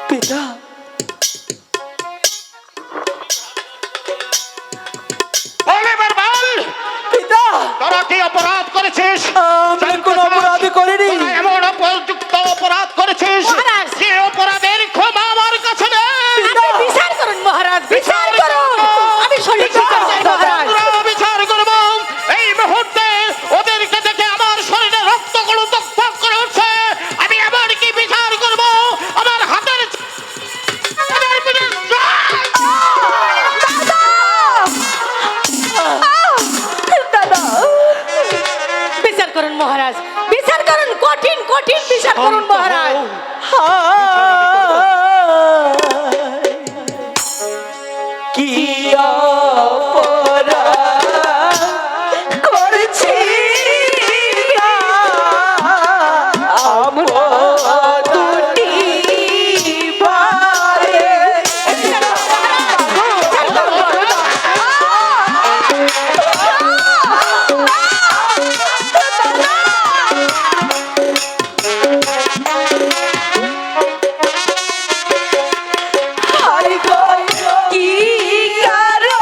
D: পিতা,
F: বল এবার বল,
D: পিতা,
F: তোরা কি অপরাধ করেছিস?
D: আমি কোনো অপরাধ করিনি।
F: তোরা এমন উপযুক্ত অপরাধ করেছিস
E: মহারাজ।
F: যে অপরাধের ক্ষমা আমার কাছে নেই।
E: আপনি বিচার করুন মহারাজ, বিচার করুন। আমি সঠিক বিচার চাই মহারাজ।
F: আমরা বিচার করব। এই মুহূর্তে ওদেরকে দেখে আমার শরীরে রক্তগুলো টকটক করে উঠছে। আমি এমন কি বিচার করব, আমার হাতের ওদের পিঠে
C: দাদা,
E: বিচার করুন মহারাজ, বিচার করুন, কঠিন কঠিন বিচার করুন মহারাজ।
D: কি অপরাধ করেছি আমরা দুটি বারে? হায় গো, কি কারণে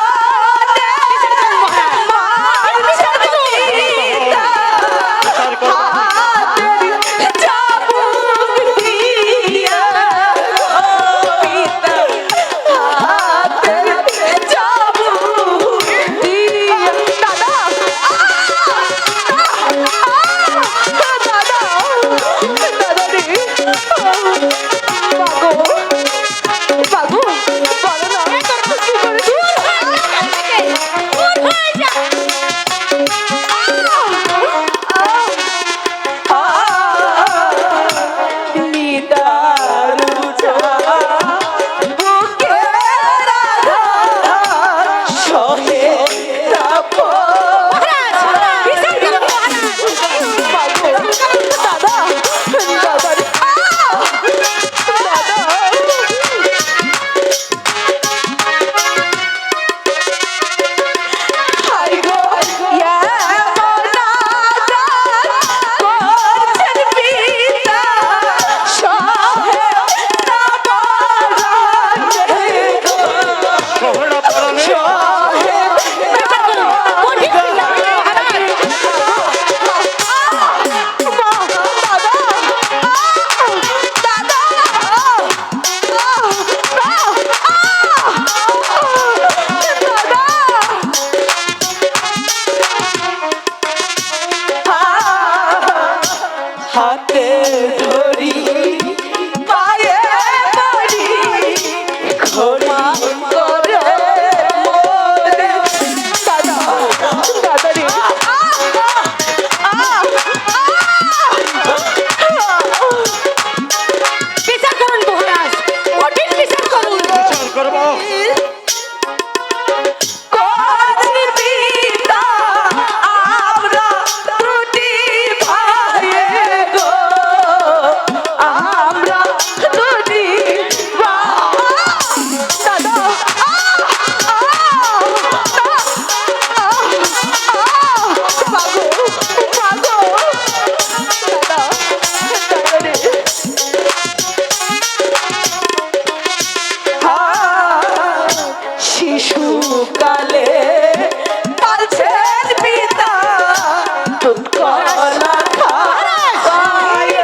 C: দুধ কলা খাওয়ায়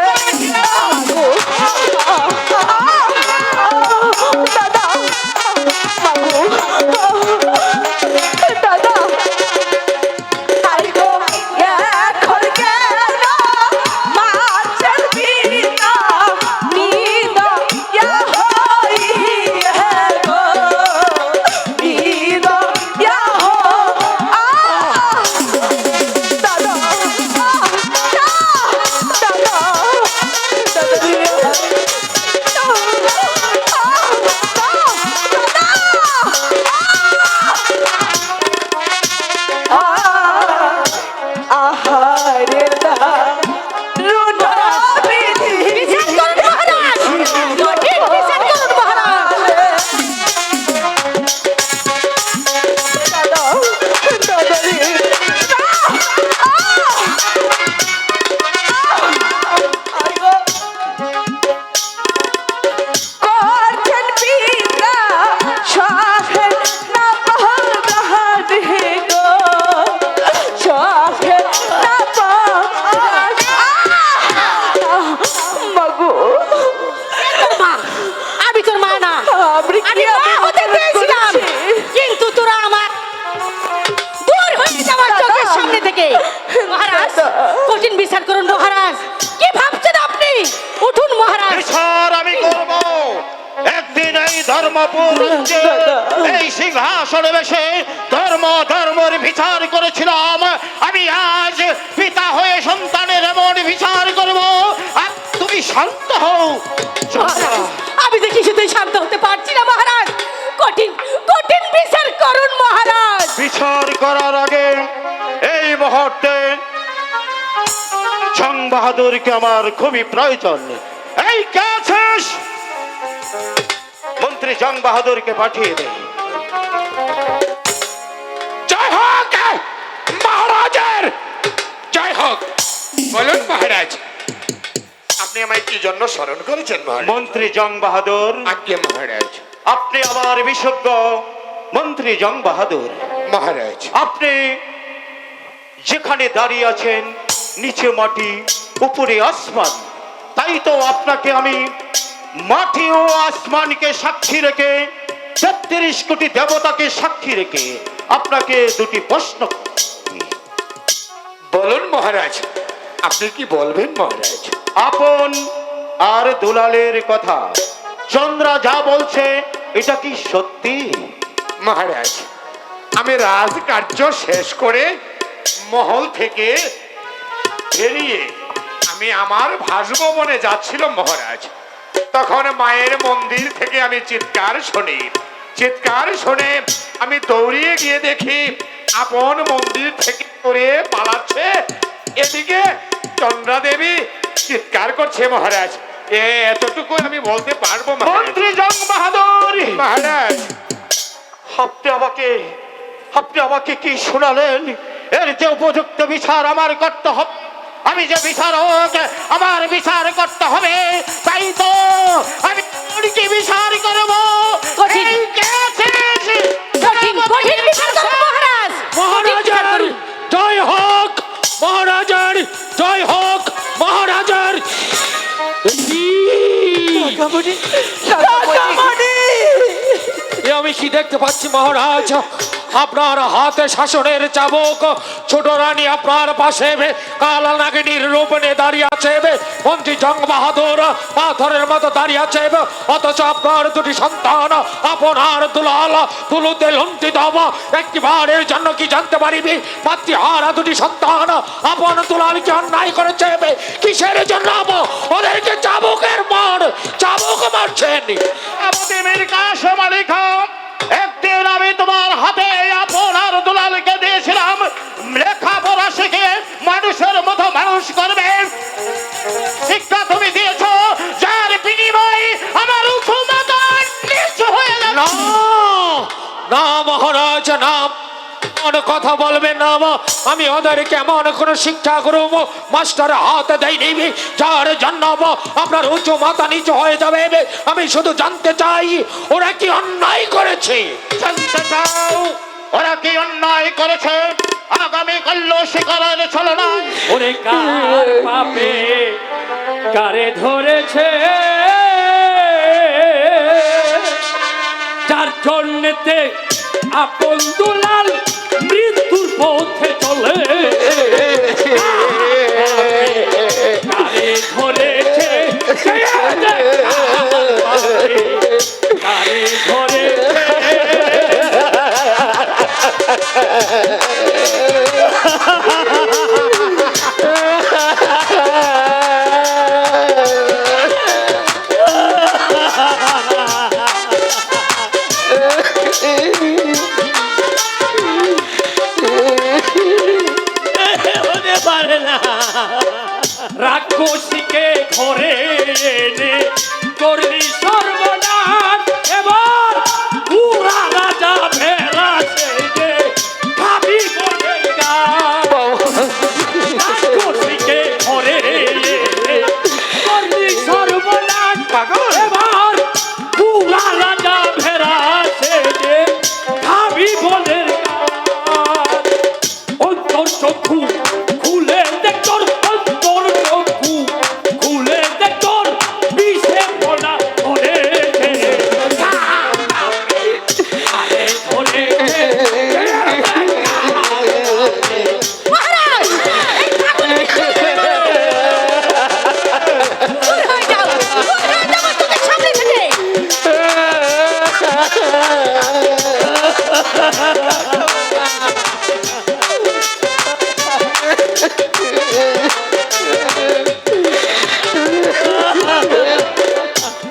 C: দাদা মাগো দাদা আইগো এখন কেন মাছের বিনা নিদা ইয়া হই হে গো নিদা ইয়া হো দাদা আহারে দারুণা বিধি
E: বিচার করুন মহারাজ, কঠিন বিচার করুন মহারাজ।
C: দাদা দাদা রে করছেন পিতা শাহের না বহল বাহার হে গো শাহের না বহল মাগো
E: মা, আমি তোর মা না,
C: আমি কি
E: আমি মা হতে চেয়েছিলাম, কিন্তু তোরা আমার দূর হয়ে যাওয়ার চোখের সামনে থেকে। মহারাজ, কঠিন বিচার করুন মহারাজ। কি ভাবছেন আপনি? উঠুন মহারাজ।
F: বিচার আমি করব। একদিন এই ধর্মপুর রাজ্যে এই সিংহাসনে বসে ধর্মের বিচার করেছিলাম। আমি আজ পিতা হয়ে সন্তানের এমন বিচার করব। আর তুমি শান্ত হও।
E: মহারাজ, আমি যে কিছুতেই শান্ত হতে পারছি না মহারাজ। কঠিন কঠিন বিচার করুন মহারাজ।
F: বিচার করার আগে এই মুহূর্তে জং বাহাদুরকে আমার খুবই প্রয়োজন। এই কে আছিস? মন্ত্রী জং বাহাদুরকে পাঠিয়ে দে।
A: জয় হোক মহারাজের, জয় হোক। বলুন মহারাজ, আপনি আমায় কি জন্য স্মরণ করেছেন মহারাজ?
F: মন্ত্রী জং বাহাদুর,
A: আজ্ঞে মহারাজ।
F: আপনি আমার বিশেষজ্ঞ মন্ত্রী জং বাহাদুর।
A: মহারাজ,
F: আপনি যেখানে দাঁড়িয়ে আছেন নিচে মাটি উপরে আসমান, তাই তো আপনাকে আমি মাটি ও আসমানকে সাক্ষী রেখে ৩৩ কোটি দেবতাকে সাক্ষী রেখে আপনাকে দুটি প্রশ্ন করছি।
A: বলুন মহারাজ, আপনি কি বলবেন মহারাজ?
F: আপন আর দুলালের কথা চন্দ্রা যা বলছে এটা কি সত্যি?
A: মহারাজ, আমি রাজকার্য শেষ করে মহল থেকে বেরিয়ে আমি আমার ভাসভবনে যাচ্ছিল মহারাজ। তখন মায়ের মন্দির থেকে আমি চিৎকার শুনে আমি দৌড়িয়ে গিয়ে দেখি আপন মন্দির থেকে করে পালাচ্ছে। এদিকে চন্দ্রা দেবী চিৎকার করছে মহারাজ। এতটুকু আমি বলতে পারবো মহারাজ।
F: মন্ত্রী জং বাহাদুর,
A: মহারাজ,
F: আপনি আমাকে কি শোনালেন? এর যে উপযুক্ত বিচার আমার করতে হবে। আমি যে বিচারক, আমার বিচার করতে হবে। তাই তো আমি কি বিচার করব?
E: কঠিন।
F: এই কে আছিস?
E: কঠিন কঠিন বিচার করুন মহারাজ। কঠিন বিচার করুন।
A: জয় হোক মহারাজার, জয় হোক মহারাজার। এ আমি কি দেখতে পাচ্ছি মহারাজ? আপনার হাতে শাসনের চাবুক, ছোট রানী আপনার পাশে কালা নাগিনীর রূপ নিয়ে দাঁড়িয়ে আছে। মন্ত্রী জং বাহাদুর পাথরের মতো দাঁড়িয়ে আছে। অথচ আপনার দুটি সন্তান আপনার দুলাল তুলুতে লুণ্ঠিত হব। একটিবারের জন্য কি জানতে পারিবি মাতৃহারা দুটি সন্তান আপন দুলাল কি অন্যায় করেছে? কিসের জন্য ওদেরকে চাবুকের চাবুক মারছেন?
F: আমাদের কাশ মালিক, একদিন আমি তোমার হাতে আপনার দুলালকে দিয়েছিলাম লেখাপড়া শিখে মানুষের মতো মানুষ করবে। শিক্ষা তুমি দিয়েছ, যার বিনিময়ে আমার উৎসবতা নিশ্চয় হয়ে গেল।
A: না মহারাজ, না, কথা বলবেন না। আমি ওদের কেমন কোন শিক্ষা করব মাস্টার হাতে দেয় নিবি যার জন্য আপনার উঁচু মাথা নিচু হয়ে যাবে। আমি শুধু জানতে চাই ওরা কি অন্যায় করেছে।
F: জানতে চাও ওরা কি অন্যায় করেছে? আগামী কাল্য শিকারের ছলনায়
A: ওরে কার পাপে কারে ধরেছে, যার জন্যতে আপন দুলাল মৃত্যুর পথে চলে, কারে ধরেছে, কারে ধরেছে।
B: হতে পারে না।
A: রাক্ষসীকে ঘরে এনে করলি সর্বনাশ, এবার পুরা রাজা ভেড়া সেজে ভাবি বলে গান। রাক্ষসীকে ঘরে এনে করলি সর্বনাশ, এবার পুরা রাজা ভেড়া সেজে ভাবি বলে গান। অন্তর চক্ষু খুলে দেখ তোর, অন্তর চক্ষু খুলে দেখ তোর, বিষে পড়া ধরেছে, আরে ধরেছে।
E: মহারাজ এই পাগলকে দূর হয়ে যাও, মহারাজ আমার চোখের সামনে থেকে।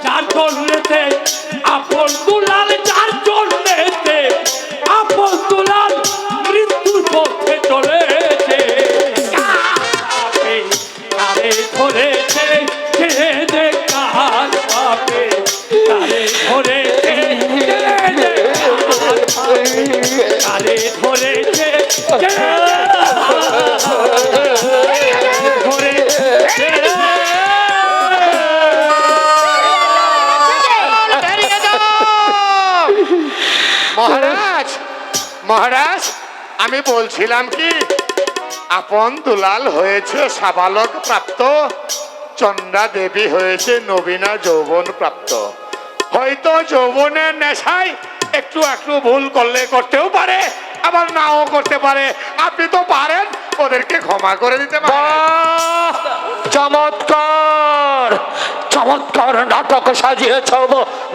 A: যার জন্যতে আপন দুলাল, যার জন্যতে আপন দুলাল মৃত্যুর পথে চলেছে, কারে ধরেছে কে যে কার পাপে, কারে ধরেছে কে যে কার পাপে, কারে ধরেছে কে
H: মহারাজ, মহারাজ, আমি বলছিলাম কি, আপন দুলাল হয়েছে সাবালক প্রাপ্ত, চন্দ্রা দেবী হয়েছে নবীনা যৌবন প্রাপ্ত। হয়তো যৌবনের নেশায় একটু একটু ভুল করলে করতেও পারে, আবার নাও করতে পারে। আপনি তো পারেন, ওদেরকে ক্ষমা করে দিতে পারেন।
A: বাহ! চমৎকার চমৎকার নাটক সাজিয়েছ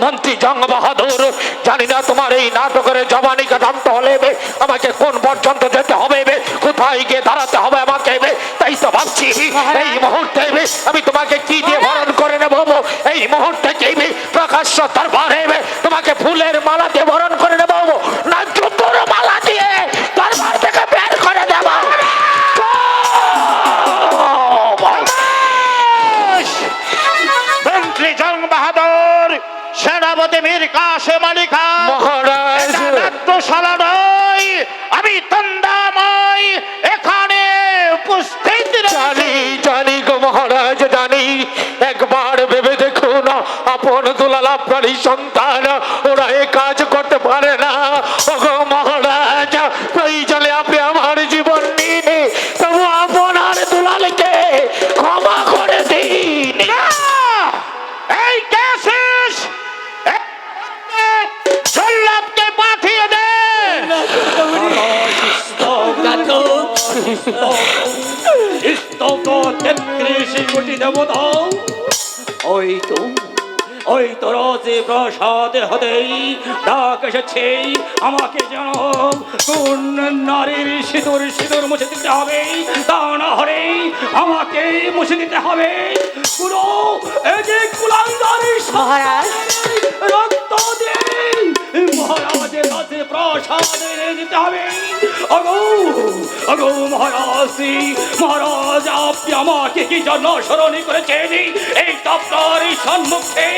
A: মন্ত্রী জং বাহাদুর। জানি না তোমার এই নাটকের জবানিকে জানতে হলে আমাকে কোন পর্যন্ত যেতে হবে, কোথায় গিয়ে দাঁড়াতে হবে আমাকে, তাই তো ভাবছি এই মুহূর্তে আমি তোমাকে কি দিয়ে বরণ করে নেব। এই মুহূর্তে কি প্রকাশ্য দরবারে তোমাকে ফুলের মালা দিয়ে বরণ করে নেব, না জুতোর মালা দিয়ে দরবার থেকে বের করে দেব।
F: মন্ত্রী জং বাহাদুর, সেনাপতি মীর কাসেম আলী খান,
A: মহারাজ,
F: এটা নাট্যশালা নয়, আমি তন্দাময় এখানে উপস্থিত
A: জানি জানি গো মহারাজ জানি। একবার ভেবে দেখুন, আপন দুলাল আপনারই সন্তান, ওরা এ কাজ করতে পারে না। ওগো মহারাজ, প্রয়োজনে আপনি আমার জীবন নিন, তবু আপনার দুলালকে ক্ষমা করে দিন।
F: এই কেসিস জল্লাদকে পাঠিয়ে দে।
A: ওই তো রাজে প্রসাদে হতেই ডাক এসেছে আমাকে যেন কোন নারীর সিঁদুর সিঁদুর মুছে দিতে হবে, তা না হলে আমাকে মুছে দিতে হবে পুরো এই যে কুলাঙ্গারের
E: মহারাজ।
A: রক্ত দিন মহারাজের কাছে প্রসাদ এনে দিতে হবে। অগো অগো মহারাজ, মহারাজ আপনি আমাকে কি জন্য স্মরণী করেছেন? এই আপনার সম্মুখে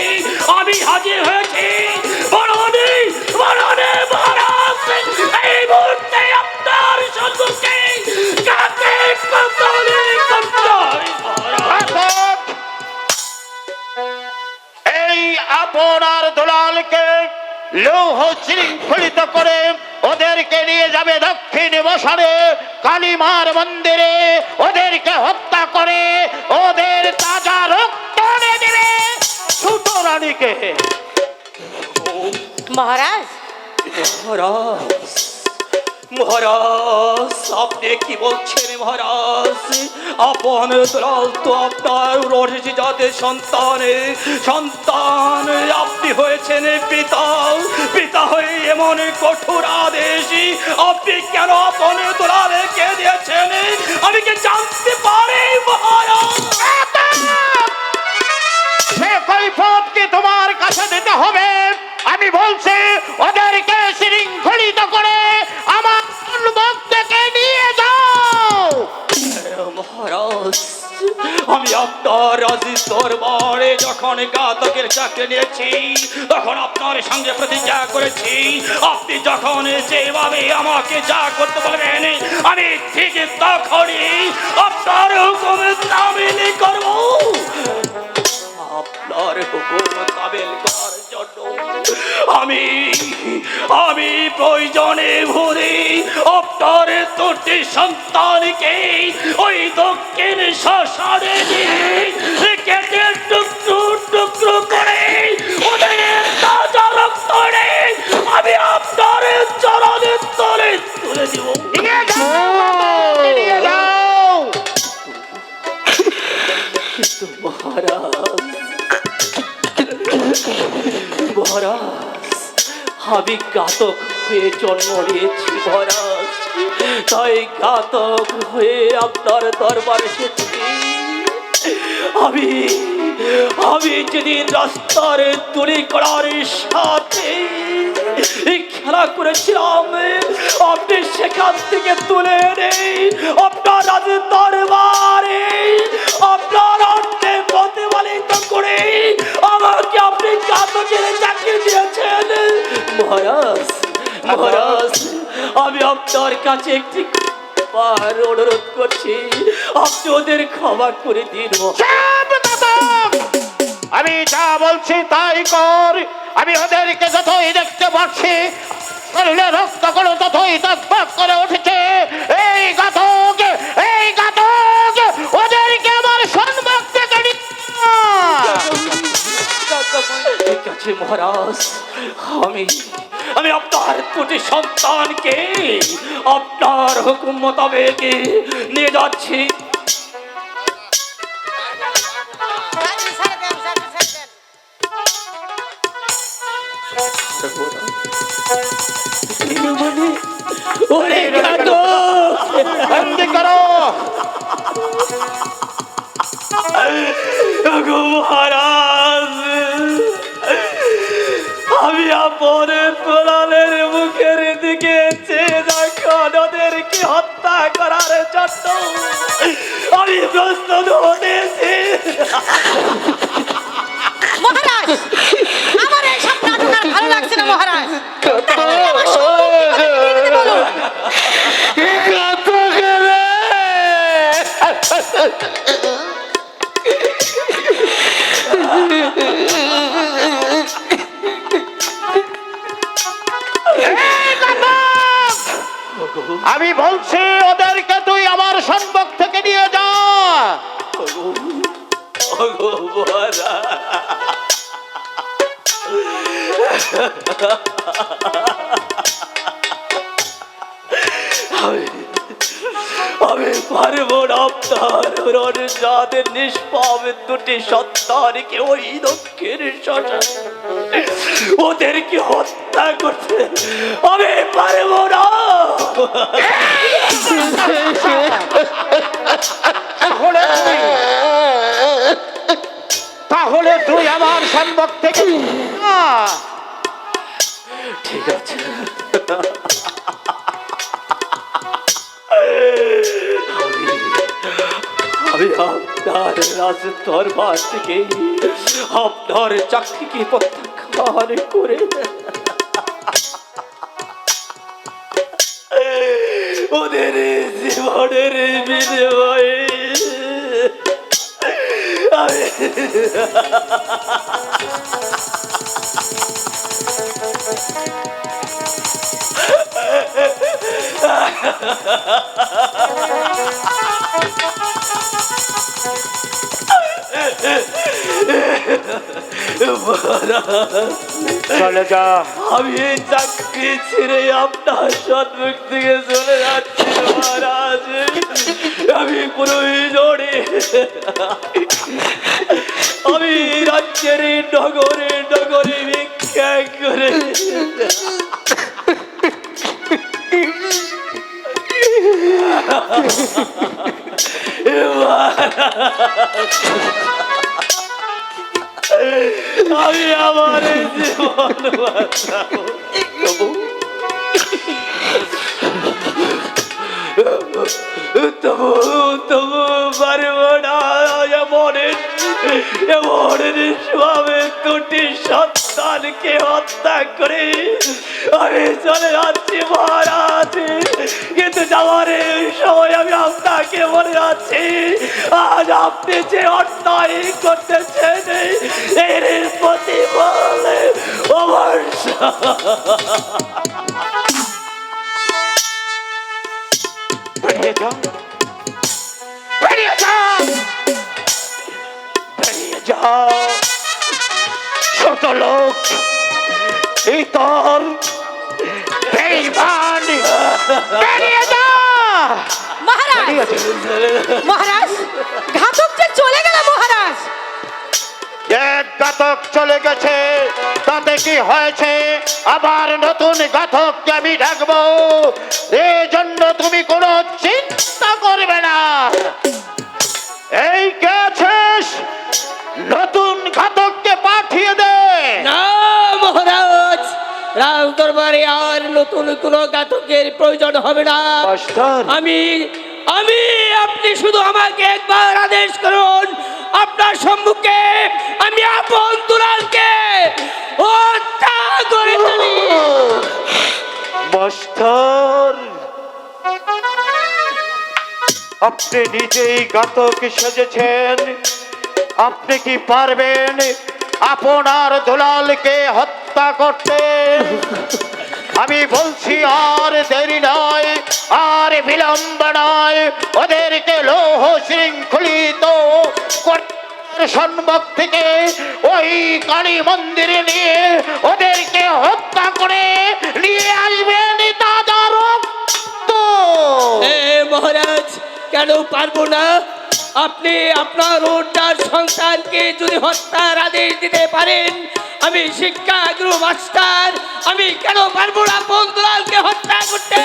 A: আমি হাজির হয়েছি। বরণে বরণে মহারাজ, এই মুহূর্তে আপনার সম্মুখে কাকে কতলে
F: এই আপনার দুলালকে লৌহ শৃঙ্খলিত করে ওদেরকে নিয়ে যাবে দক্ষিণ বসারে কালীমার মন্দিরে, ওদেরকে হত্যা করে ওদের তাজা রক্ত এনে দেবে ছোট রানীকে।
E: মহারাজ,
B: মহারাজ, মহারাজ, আপনি কি বলছেন মহারাজ? আপন দুলাল তো আপনার রয়েছে যাদের সন্তান, আপনি হয়েছেন পিতা। পিতা হয়ে এমন কঠোর আদেশ আপনি কেন আপন দুলালকে দিয়েছেন? আমি কি জানতে পারি মহারাজ?
F: সে কৈফিয়ত কি তোমার কাছে দিতে হবে? আমি বলছি ওদেরকে শৃঙ্খলিত করে আমার মুখ থেকে নিয়ে যাও।
B: মহারাজ, আমি আপনার রাজি দরবারে যখন ঘাতকের চাকরি নিয়েছি তখন আপনার সঙ্গে প্রতিজ্ঞা করেছি আপনি যখন যেভাবে আমাকে যা করতে বলবেন আমি ঠিক তখনই আপনার হুকুম তামিল করব। আপনার হুকুম তামিল করার জন্য আমি প্রয়োজনে ভরে আপনার দুটি সন্তানকে ওই দক্ষিণ শ্মশানে দিয়ে কেটে টুকরো টুকরো করে ওদের তাজা রক্ত এনে আমি আপনার চরণের তলে তুলে দিব।
F: নিয়ে যাও।
B: কিন্তু মহারাজ, আমি ঘাতক হয়ে জন্ম নিয়েছি মহারাজ, তাই ঘাতক হয়ে আপনার দরবারে এসেছি। আমি যেদিন রাস্তার তুলি করার সাথে খেলা করেছিলাম আপনি সেখান থেকে তুলে এনে আপনার রাজ দরবারে আপনার অন্যে প্রতিপালিত করে আমাকে আপনি ঘাতকের চাকরি দিয়েছেন। মহারাজ, মহারাজ, আমি আপনার কাছে একটি অনুরোধ করছি, আপনি ওদের ক্ষমা করে দিন।
F: আমি যা বলছি তাই কর। আমি ওদেরকে যতই দেখতে পাচ্ছি শরীরে রক্তগুলো ততই তকবক করে উঠেছে। এই ঘাতক ওদেরকে আমার সম্মুখ থেকে
B: ঠিক আছে মহারাজ, আমি আপনার দুটি সন্তানকে আপনার হুকুম মোতাবেক নিয়ে যাচ্ছি। ওরে ঘাতক,
F: বন্দী করো।
B: ওগো মহারাজ, আমি আপনের তোলালের মুখের দিকে চেয়ে যখন ওদেরকে হত্যা করার জন্য আমি প্রস্তুত হতেছি।
E: মহারাজ, আমার এই সব নাটক আর ভালো লাগছে না মহারাজ। তাহলে আমার সম্পত্তি ফিরিয়ে দিতে বলুন।
F: আমি বলছি ওদেরকে তুই আমার সম্মুখ থেকে নিয়ে যা।
B: ওগো মহারাজ, আমি পারবো না আপনার যাদের নিষ্পাপ দুটি সন্তানকে ওই দক্ষিণ শ্মশানে ওদেরকে হত্যা করতে আমি পারবো না।
F: তাহলে তুই আমার সম্মুখ থেকে
B: ঠিক আছে, আমি আপনার রাজ দরবার থেকে আপনার চাকরিকে প্রত্যাখ্যান করে ওদের জীবনের বিনিময়ে
F: চলে যা।
B: আমি এই চাকরি ছেড়ে আপনার সম্মুখ থেকে চলে যাচ্ছি মহারাজ। আমি প্রয়োজনে আমি রাজ্যের নগরে নগরে ভিক্ষা করে আমি আমার জীবন বাঁচাবো। তবু পারবো না। এমন নিষ্পাপে দুটি সন্তানকে হত্যা করে আমি চলে যাচ্ছি মহারাজ। কিন্তু যাওয়ার সময় আমি আপনাকে বলে যাচ্ছি, আজ আপনি যে অন্যায় করতেছেন এর প্রতিফল অবশ্য
F: বেরিয়ে যা, বেরিয়ে যা, বেরিয়ে যা। ছোট লোক, এই তোর বেঈমান, বেরিয়ে যা।
E: মহারাজ মহারাজ ঘাতক যে চলে গেল মহারাজ।
F: এক ঘাতক চলে গেছে, তাতে কি হয়েছে? আবার নতুন ঘাতককে আমি ডাকবো। এই জন্য তুমি কোনো চিন্তা করবে না। এই গেছিস, নতুন ঘাতককে পাঠিয়ে দে।
B: না মহারাজ, রাজ দরবারে আর নতুন কোন ঘাতকের প্রয়োজন হবে না।
F: মাস্টার,
B: আমি আমি আপনি শুধু আমাকে একবার আদেশ করুন, আপনার সম্মুখে আমি আপন দুলালকে হত্যা করে ফেলি।
F: মাস্টার, আপনি নিজেই ঘাতক সেজেছেন। আপনি কি পারবেন আপনার দুলালকে হত্যা করতে? আমি বলছি আর দেরি নয়, আর বিলম্ব নয়। ওদেরকে লৌহ শৃঙ্খলিত সম্মুখ থেকে ওই কালী মন্দিরে নিয়ে ওদেরকে হত্যা করে নিয়ে আসবেন তাজা রক্ত।
B: মহারাজ, কেন পারবো না? আপনি আপনার ওটার সন্তানকে যদি হত্যার আদেশ দিতে পারেন, আমি শিক্ষাগুরু মাস্টার, আমি কেন পারবো না আপন দুলালকে হত্যা করতে?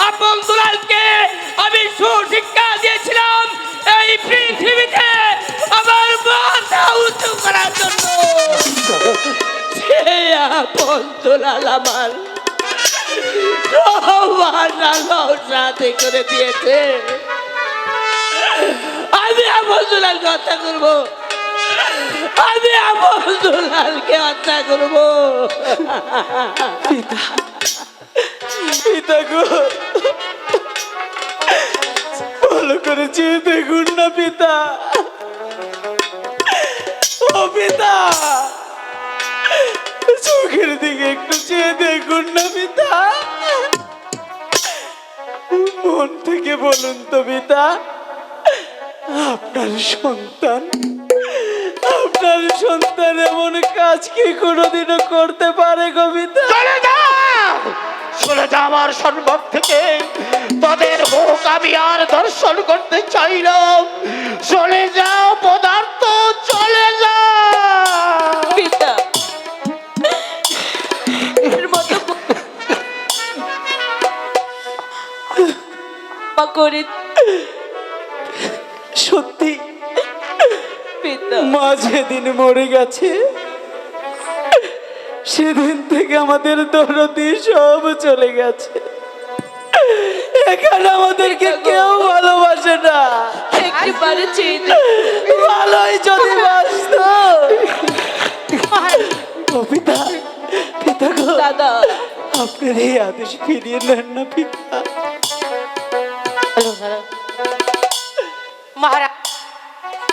B: আপন দুলালকে আমি সুশিক্ষা দিয়েছিলাম এই পৃথিবীতে আমার মাথা উঁচু করার জন্য। সে আপন দুলাল আমার সাথে করে দিয়েছে। আমি আপন দুলালকে হত্যা করবো, আমি আপন দুলালকে হত্যা করবো।
D: পিতা গো, ভালো করে চেয়ে দেখুন না পিতা। ও পিতা, চোখের দিকে একটু চেয়ে দেখুন না পিতা। মন থেকে বলুন তো পিতা, আপনার সন্তান এমন কাজ কি কোনোদিনও করতে পারে গো পিতা?
F: চলে যা, চলে যা আমার সম্মুখ থেকে। তোদের মুখ আমি আর দর্শন করতে চাইলাম। চলে যাও পদার্থ, চলে যা।
C: পিতা, এর মতো মা করে
D: সত্যি
C: পিতা।
D: মা যেদিন মরে গেছে সেদিন থেকে আমাদের দরদি সব চলে গেছে। এখানে আমাদেরকে কেউ ভালোবাসে না।
C: একবারে চেয়ে
D: ভালোই যদি বাসতো। ও পিতা, পিতা গো,
C: দাদা,
D: আপনার এই আদেশ ফিরিয়ে নেন না পিতা।
E: মহারাজ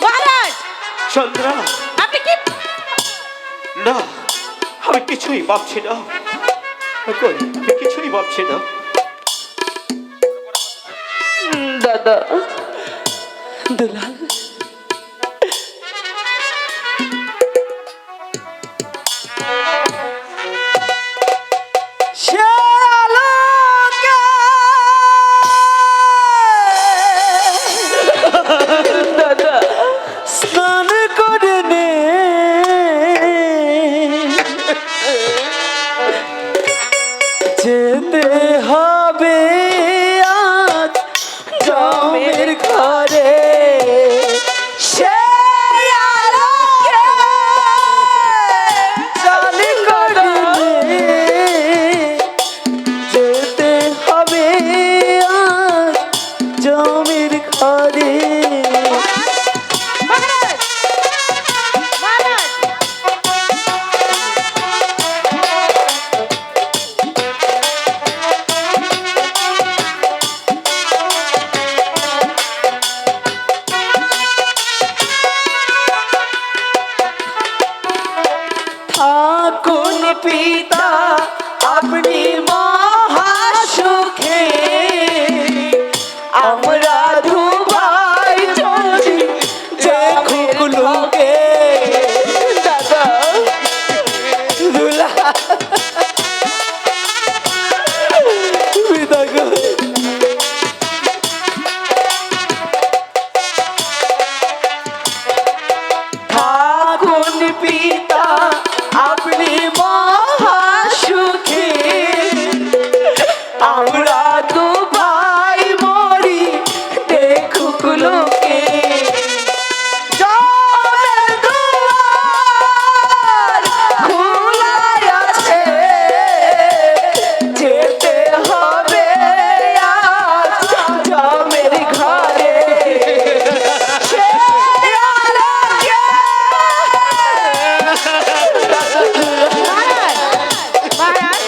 E: মহারাজ
F: চন্দ্রা,
E: আপনি কি
F: না, আমি কিছুই ভাবছি না। কই, আমি কিছুই ভাবছি না।
C: দাদা,
D: দুলাল, সে আলোকে দাদা স্নান করে নে যেতে হবে আজ জমের ঘরে সে আলোকে চাল করে নে যেতে হবে আজ জমির ঘরে
E: মহারাজ মহারাজ
D: থাকুন পিতা আপনি মহাসুখে আমরা দু ভাই চলি দেখুক লোকে দাদা দুলা পিতা গো থাকুন পিতা আপনি মহাসুখে আমরা তো ভাই মরি দেখুক লোকে জমের দুয়ার খোলা আছে, যেতে হবে আজ জমের ঘরে সে আলোকে
E: মহারাজ মহারাজ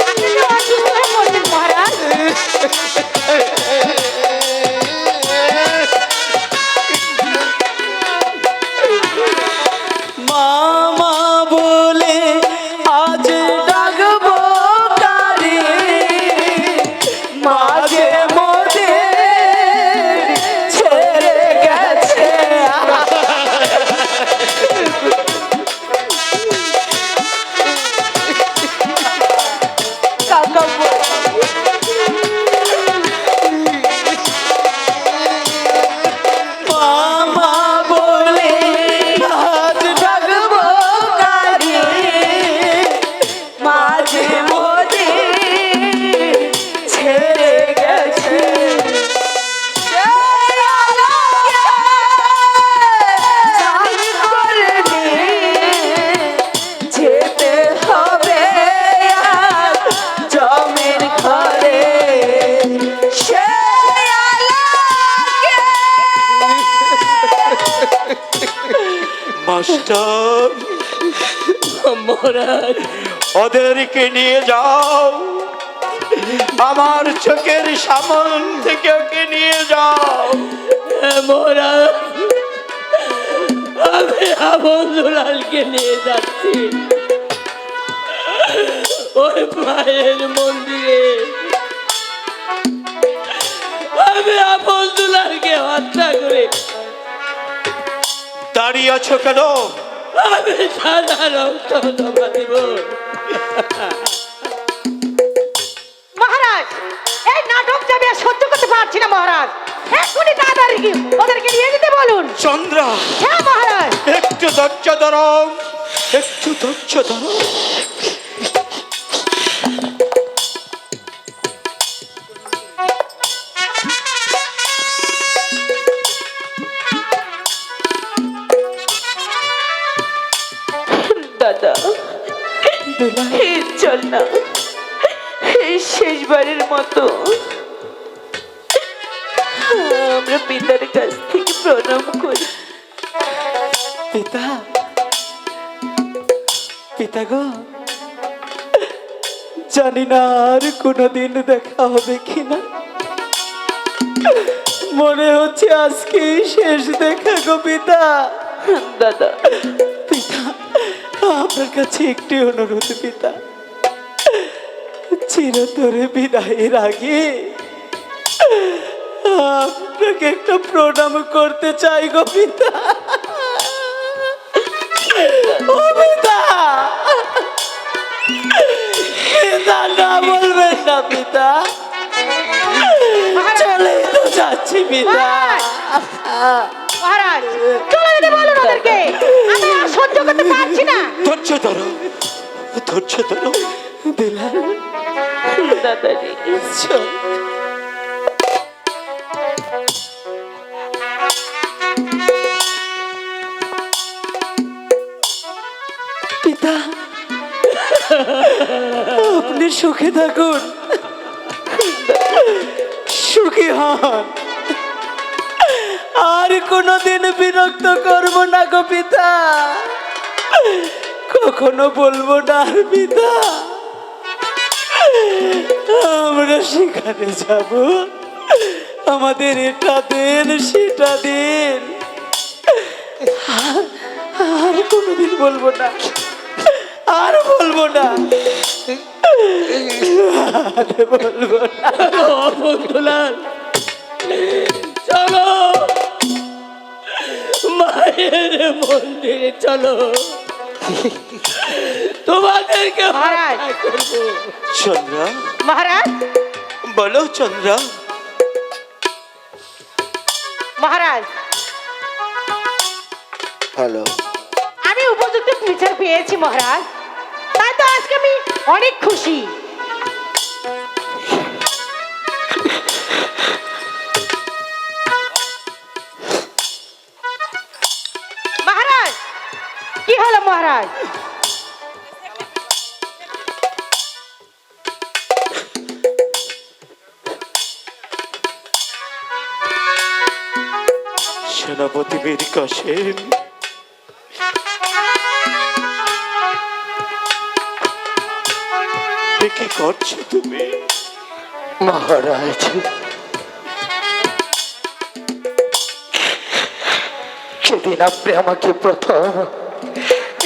E: আপনি তো অসুস্থ হয়ে পড়ছেন মহারাজ
D: মামা বলে আজ ডাকবো কারে মাঝে মধ্যে ছেড়ে গেছে কাকা মামা বলে আজ ডাকবো কারে মাঝে মধ্যে ছেড়ে গেছে সে আলোকে চাল করে নে, যেতে হবে আজ জমের ঘরে সে আলোকে
B: মাস্টার মহারাজ ওদেরকে নিয়ে যাও, আমার চোখের সামন থেকে ওকে নিয়ে যাও। মহারাজ আমি আপন দুলালকে নিয়ে যাচ্ছি ওই মায়ের মন্দিরে। আমি আপন দুলালকে হত্যা করে দাঁড়িয়ে আছো কেন? আমি সাদা রক্ত জমা দিব।
E: মহারাজ এই নাটক যাবে আর সহ্য করতে পারছি না মহারাজ এক্ষুনি তাড়াতাড়ি ওদেরকে নিয়ে যেতে বলুন।
B: চন্দ্রা
E: হ্যাঁ মহারাজ
B: একটু ধৈর্য ধরো, একটু ধৈর্য ধরো।
C: দাদা চল না এই শেষবারের মতো আমরা পিতার কাছ থেকে প্রণাম করি।
D: পিতা পিতা গো জানি না আর কোনোদিন দেখা হবে কিনা, মনে হচ্ছে আজকে শেষ দেখা গো পিতা।
C: দাদা
D: পিতা আপনার কাছে একটি অনুরোধ পিতা, চিরতরে বিদায়ের আগে আপনাকে একটা প্রণাম করতে চাই গো পিতা। বলবেন না পিতা, চলে তো যাচ্ছি পিতা।
E: মহারাজ চলে যেতে বলুন ওদেরকে, আমি আর সহ্য করতে পারছি না।
F: ধৈর্য ধরো, ধৈর্য ধরো।
D: দুলাল, দাদাজি, চল। পিতা, আপনি সুখে থাকুন, সুখী হন, আর কোনোদিন বিরক্ত করব না গো পিতা, কখনো বলবো না আর পিতা। আমরা সেখানে যাব, আমাদের এটা দেন সেটা দেন, আর কোনোদিন বলবো না, আর বলবো না, আর বলবো না।
B: দুলাল চলো মায়ের মন্দিরে চলো, তোমাদেরকে
E: মহারাজ,
F: চন্দ্রা,
E: মহারাজ,
F: বলো চন্দ্রা।
E: মহারাজ,
F: হ্যালো,
E: আমি উপযুক্ত বিচার পেয়েছি মহারাজ, তাই তো আজকে আমি অনেক খুশি। মহারাজ, কি হলো মহারাজ?
F: সেনাপতি বীর কাসেম, কি করছো তুমি?
A: মহারাজ, সেদিন আপনি আমাকে প্রথম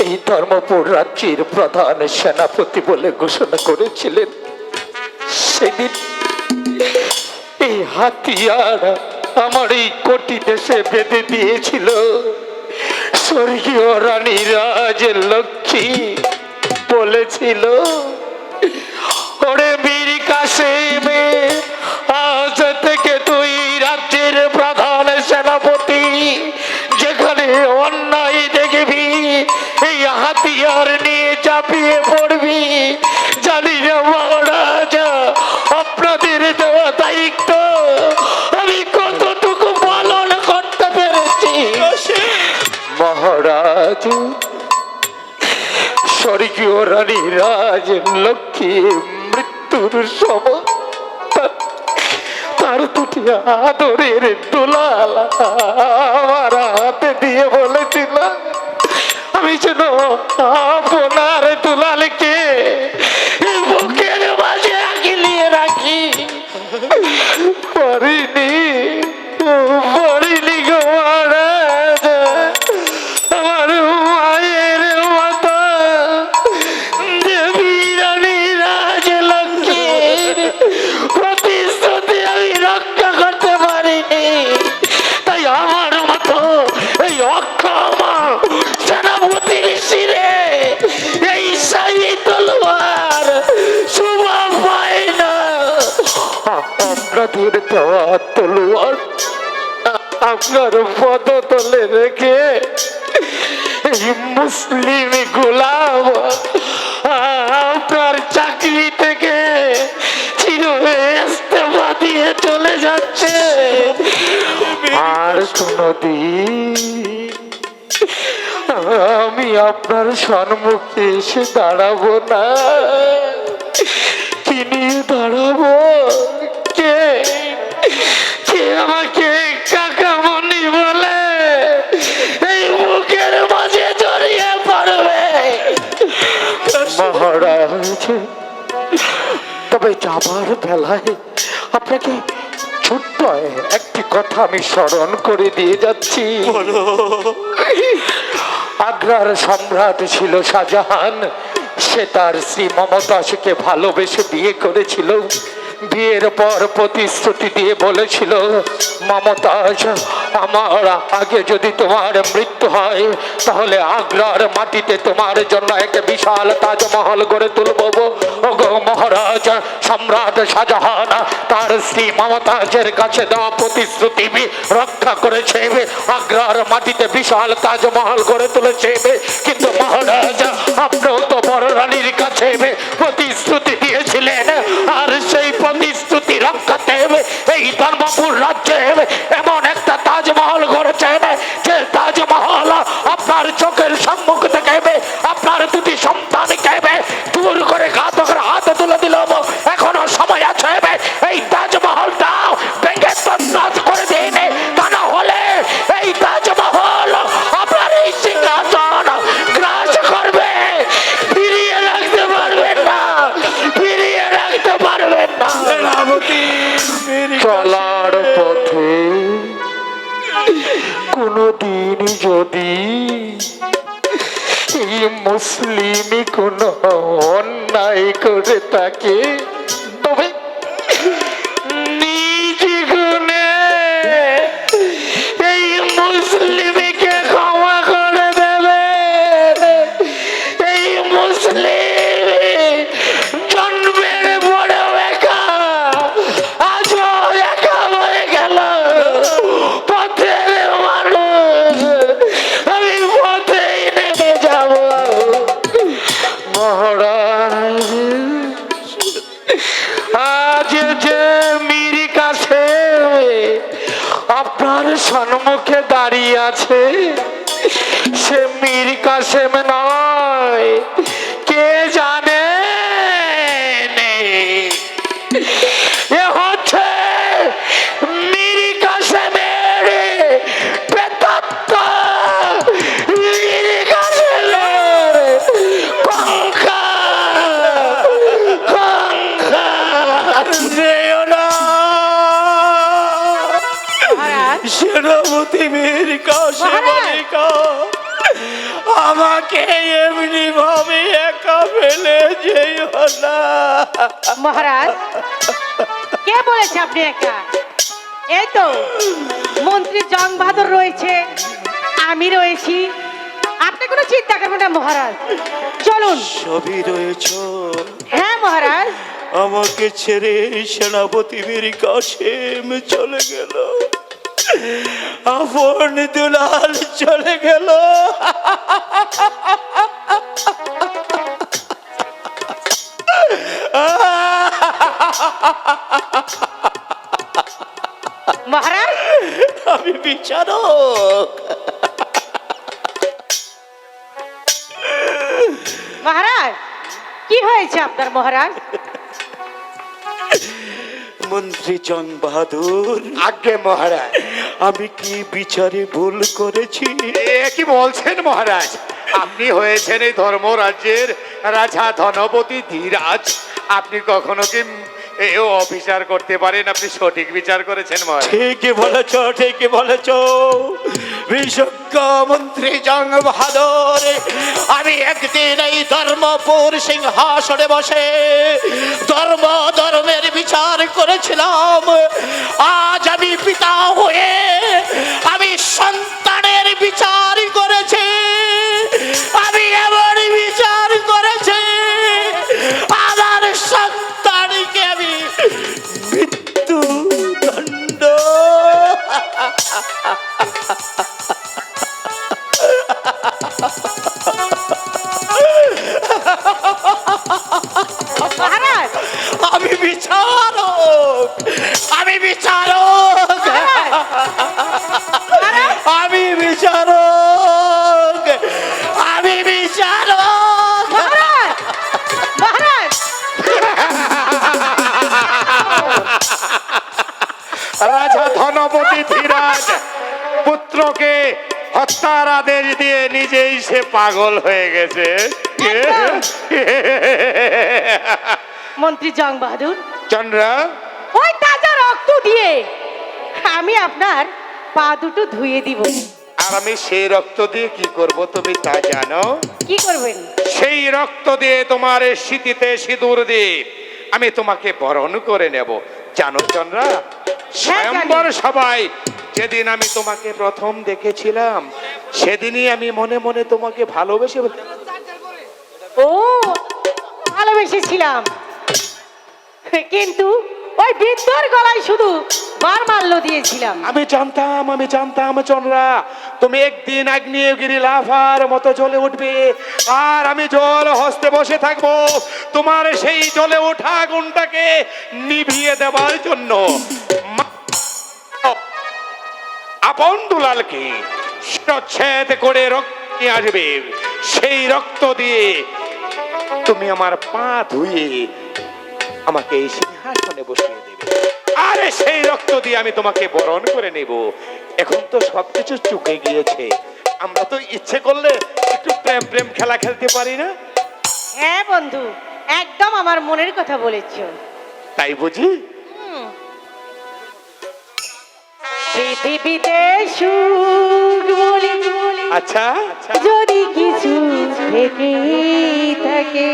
A: এই ধর্মপুর রাজ্যের প্রধান সেনাপতি বলে ঘোষণা করেছিলেন, সেদিন এই হাতিয়ার আমার এই কোটি দেশে বেঁধে দিয়েছিল স্বর্গীয় রানী রাজলক্ষ্মী। বলেছিল, ওরে বীর কাসেম, আজ থেকে তুই রাজ্যের প্রধান সেনাপতি, যেখানে অন্যায় দেখবি এই হাতিয়ার নিয়ে চাপিয়ে পড়বি। জানি না মহারাজ, আপনাদের দেওয়া দায়িত্ব আমি কতটুকু পালন করতে পেরেছি। মহারাজ, স্বর্গীয় রানী রাজলক্ষ্মী মৃত্যুর সময় তার দুটি আদরের দুলাল আমার হাতে দিয়ে বলেছিল, আমি যেন আপনার দুলালকে বুকের মাঝে আগলিয়ে রাখি। পারিনি, পারিনি গো মহারাজ। আমার মায়ের মতো দেবী রানী রাজলক্ষ্মীর প্রতিশ্রুতি আমি রক্ষা করতে পারিনি, তাই আমার মতো এই অক্ষমা সেনাপতির শিরে এই শাহী তলোয়ার শোভা পায় না। আপনাদের দেওয়া তলোয়ার আপনার পদতলে রেখে এই মুসলিম গোলাম আপনার চাকরি থেকে চির ইস্তফা দিয়ে চলে যাচ্ছে। আর কোনদিন আমি আপনার সম্মুখে এসে দাঁড়াবো না। কি নিয়ে দাঁড়াবো? কে কে আমাকে কাকামণি বলে এই বুকের মাঝে জড়িয়ে পড়বে? মহারাজ, তবে যাবার বেলায় আপনাকে ছোট্ট একটি কথা আমি স্মরণ করে দিয়ে যাচ্ছি। আগ্রার সম্রাট ছিল শাহজাহান, সে তার শ্রী মমতাজকে ভালোবেসে বিয়ে করেছিল। বিয়ের পর প্রতিশ্রুতি দিয়ে বলেছিল, মমতাজ, আমার আগে যদি তোমার মৃত্যু হয় তাহলে আগ্রার মাটিতে তোমার জন্য একটা বিশাল তাজমহল গড়ে তুলব। ওগো মহারাজ, সম্রাট শাহজাহান তার স্ত্রী মমতাজের কাছে দেওয়া প্রতিশ্রুতি রক্ষা করেছে, আগ্রার মাটিতে বিশাল তাজমহল গড়ে তুলেছে। কিন্তু মহারাজ, আপনিও তো বড় রানীর কাছে প্রতিশ্রুতি দিয়েছিলেন, আর সেই প্রতিশ্রুতি রক্ষাতে এই ধর্মপুর রাজ্যে এমন একটা তাজমহল গড়েছেন যে তাজমহল আপনার চোখের সম্মুখ থেকে আপনার দুটি সন্তানকে দূর করে ঘাতকের হাতে তুলে দিল। এখনো সময় আছে, এই তাজমহলটা ভেঙে তছনছ করে দিন, তা না হলে এই তাজমহল আপনার এই সিংহাসন গ্রাস করবে। ফিরিয়ে রাখতে পারবেন না, ফিরিয়ে রাখতে পারবেন না। চলার পথে কোনদিন যদি এই মুসলিম কোন অন্যায় করে থাকে, তবে নিজ গুণে এই মুসলিমকে ক্ষমা করে দেবে। এই মুসলিম জন্মের পরেও একা, আজও একা হয়ে গেল। পথের মানুষ, আমি পথেই নেমে যাব। মহারাজ, আজ যে মীর কাছে আপনার সম্মুখে দাঁড়িয়ে আছে, সে মীর কাসেম নয়, কে জানে? এ হচ্ছে মীর কাসেমের প্রেতাত্ম, মীর কাসেমের কঙ্কা। যেও না
E: মহারাজ,
B: সেনাপতি মীর কাসেম আলী খাঁ, আমাকে এমনি ভাবে একা ফেলে যেও না।
E: মহারাজ, কে বলেছে আপনি একা? এই তো মন্ত্রী জং বাহাদুর রয়েছে, আমি রয়েছি, আপনি কোনো চিন্তা করবেন না মহারাজ। চলুন।
B: সবই রয়েছ,
E: হ্যাঁ মহারাজ।
B: আমাকে ছেড়ে সেনাপতি মীর কাসেম চলে গেল, আপন দুলাল চলে গেল।
E: মহারাজ,
B: আমি বিচারক,
E: মহারাজ কি হয়েছে আপনার মহারাজ?
B: মন্ত্রী জং বাহাদুর,
H: আজ্ঞে মহারাজ।
B: আমি কি বিচারে ভুল করেছি?
H: এ কি বলছেন মহারাজ? আপনি হয়েছেন এই ধর্মরাজ্যের রাজা ধনপতি ধীরাজ, আপনি কখনো কি এও অবিচার করতে পারেন? আপনি সঠিক বিচার করেছেন মহারাজ।
B: ঠিকই বলেছ, ঠিকই বলেছ বিশ্বজ্ঞ মন্ত্রী জং বাহাদুর। আমি একদিন এই ধর্মপুর সিংহাসনে বসে ধর্মের বিচার করেছিলাম। আজ আমি পিতা হয়ে আমি সন্তানের বিচার করেছি। আমি এমন বিচার করেছি, আমার সন্তানকে আমি মৃত্যু দণ্ড।
E: মহারাজ,
B: আমি বিচারক, আমি বিচারক, আমি বিচারক, আমি বিচারক।
E: মহারাজ, মহারাজ,
H: রাজা ধনপতি ধীরাজ পুত্রকে হত্যার আদেশ দিয়ে নিজেই সে পাগল হয়ে গেছে।
E: একদম। মন্ত্রী জং বাহাদুর,
H: চন্দ্রা,
E: ওই তাজা রক্ত দিয়ে আমি আপনার পা দুটো ধুয়ে দিব।
H: আর আমি সেই রক্ত দিয়ে কি করব তুমি তা জানো?
E: কি করবেন?
H: সেই রক্ত দিয়ে তোমার স্মৃতিতে সিঁদুর দিয়ে
A: আমি তোমাকে বরণ করে নেব। জানো চন্দ্রা,
E: জানি।
A: স্বয়ম্বর সবাই যেদিন আমি তোমাকে প্রথম দেখেছিলাম, সেদিনই আমি মনে মনে তোমাকে ভালোবেসে
E: ও ভালোবেসেছিলাম, কিন্তু ওই বৃদ্ধর গলায় শুধু বার মাল্য দিয়েছিলাম।
A: আমি জানতাম চন্দ্রা, তুমি একদিন আগ্নেয়গিরি লাভার মতো জ্বলে উঠবে, আর আমি জল হস্তে বসে থাকবো তোমার সেই জ্বলে ওঠা আগুনটাকে নিভিয়ে দেওয়ার জন্য। আপন দুলালকে শিরচ্ছেদ করে রক্ত নিয়ে আসবে, সেই রক্ত দিয়ে তুমি আমার পা ধুয়ে আমাকে এই সিংহাসনে বসিয়ে দেবে, আরে সেই রক্ত দিয়ে আমি তোমাকে বরণ করে নেব। এখন তো সবকিছু চুকে গিয়েছে, আমরা তো ইচ্ছে করলে একটু প্রেম প্রেম খেলা খেলতে পারি না?
E: হ্যাঁ বন্ধু, একদম আমার মনের কথা বলেছো।
A: তাই বুঝি?
E: পৃথিবীতে সুখ বলে
A: আচ্ছা
E: যদি কিছু থেকে থাকে,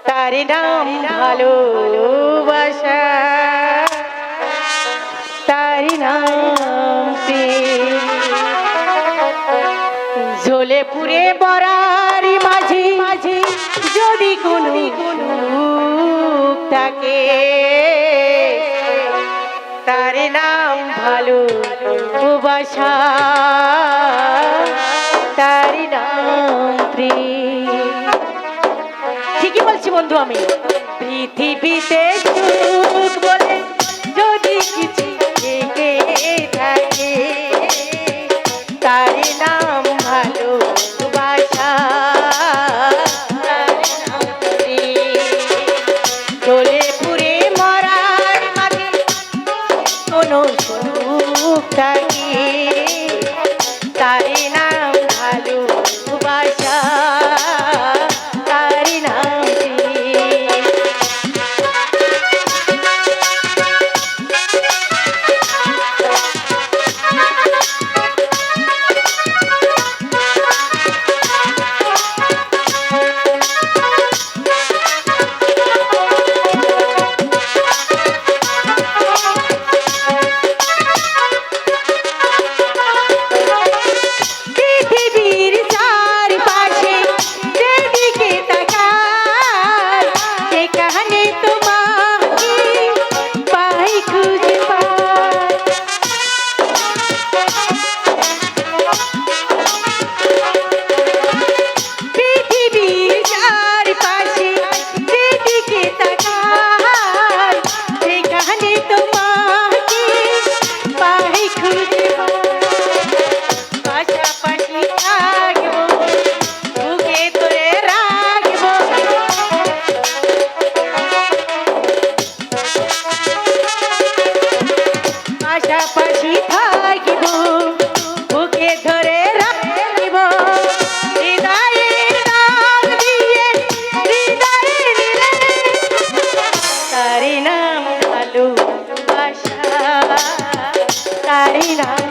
E: তার নাম ভালোবাসা, তার নাম প্রেম। জ্বলে পুড়ে বরার মাঝে মাঝে যদি কোনো সুখ থাকে, তার নাম ভালোবাসা, তার নাম প্রেম। ঠিকই বলছি বন্ধু আমি। পৃথিবীতে সুখ বলে যদি কিছু থেকে থাকে, তার নাম ভালোবাসা, তার নাম প্রেম। জ্বলে পুড়ে মরার মাঝে কোনো সুখ থাকে, তার নাম ভালোবাসা, তার নাম প্রেম। পৃথিবীর চারপাশে যেদিকে তাকাই, সেখানে তোমাকে পাই, খুঁজে পাই। পৃথিবীর চারপাশে যেদিকে তাকাই, সেখানে তোমাকে পাই, খুঁজে পাই। পাশাপাশি থাকবো, বুকে ধরে রাখবো, পাশাপাশি থাকবো, বুকে ধরে রাখবো। হৃদয়ে নাম দিয়ে হৃদয়ে নিলে, তার নাম ভালোবাসা, তার নাম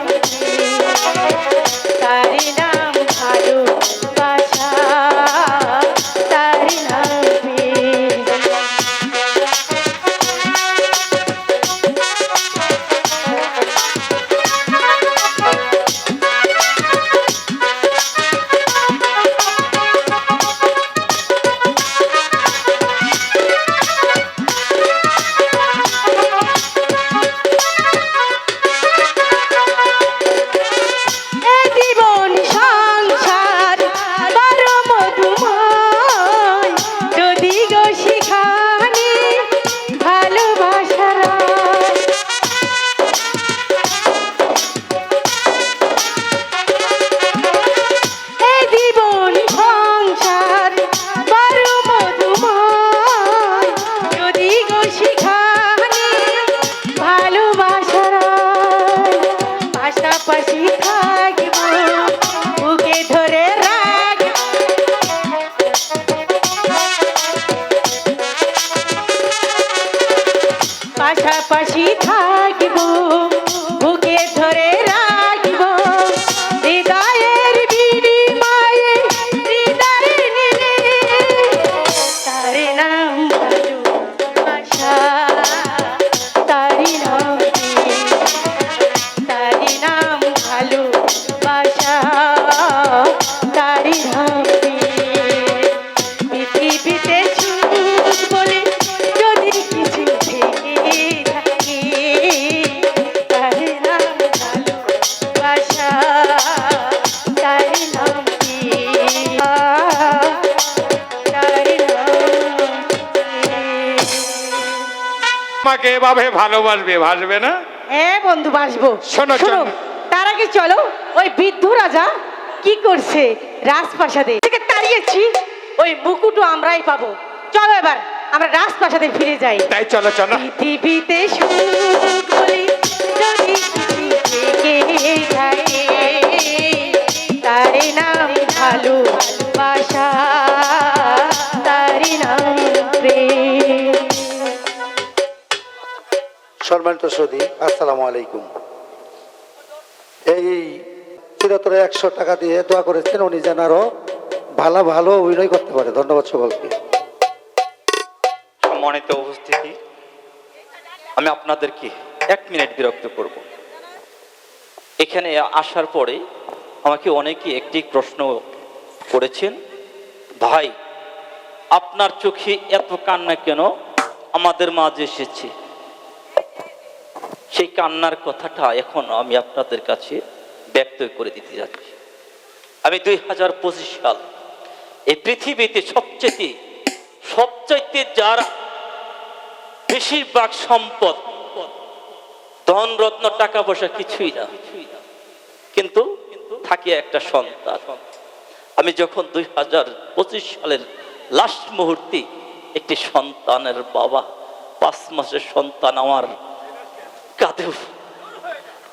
E: তার নাম ভালোবাসা, তার নাম প্রেম।
A: এভাবে ভালোবাসবে, ভাসবে না?
E: হ্যাঁ বন্ধু বাসবো।
A: শোনো,
E: শোনো, তার আগে চলো ওই বৃদ্ধ রাজা কি করছে রাজপ্রাসাদে থেকে তাড়িয়েছি, ওই মুকুটও আমরাই পাবো। চলো এবার আমরা রাজপ্রাসাদে ফিরে যাই।
A: তাই চলো চলো।
E: পৃথিবীতে সুখ বলি যদি কিছু থেকে থাকে, তার নাম ভালোবাসা, তার নাম প্রেম।
I: সম্মানিত সদী, আসসালামু আলাইকুম। এই চিরতরে 100 টাকা দিয়ে দোয়া করেছেন, উনি যেন আরো ভালো ভালো অভিনয় করতে পারে। ধন্যবাদ সকলকে।
B: সম্মানিত উপস্থিতি, আমি আপনাদেরকে 1 মিনিট বিরক্ত করব। এখানে আসার পরে আমাকে অনেকে একটি প্রশ্ন করেছেন, ভাই আপনার চোখে এত কান্না কেন আমাদের মাঝে এসেছে? সেই কান্নার কথাটা এখন আমি আপনাদের কাছে ব্যক্ত করে দিতে যাচ্ছি। আমি 2025 সাল এই পৃথিবীতে সবচাইতে যার বেশিরভাগ সম্পদ, ধন রত্ন, টাকা পয়সা কিছুই না, কিন্তু থাকে একটা সন্তান। আমি যখন 2025 সালের লাস্ট মুহূর্তে একটি সন্তানের বাবা, 5 মাসের সন্তান আমার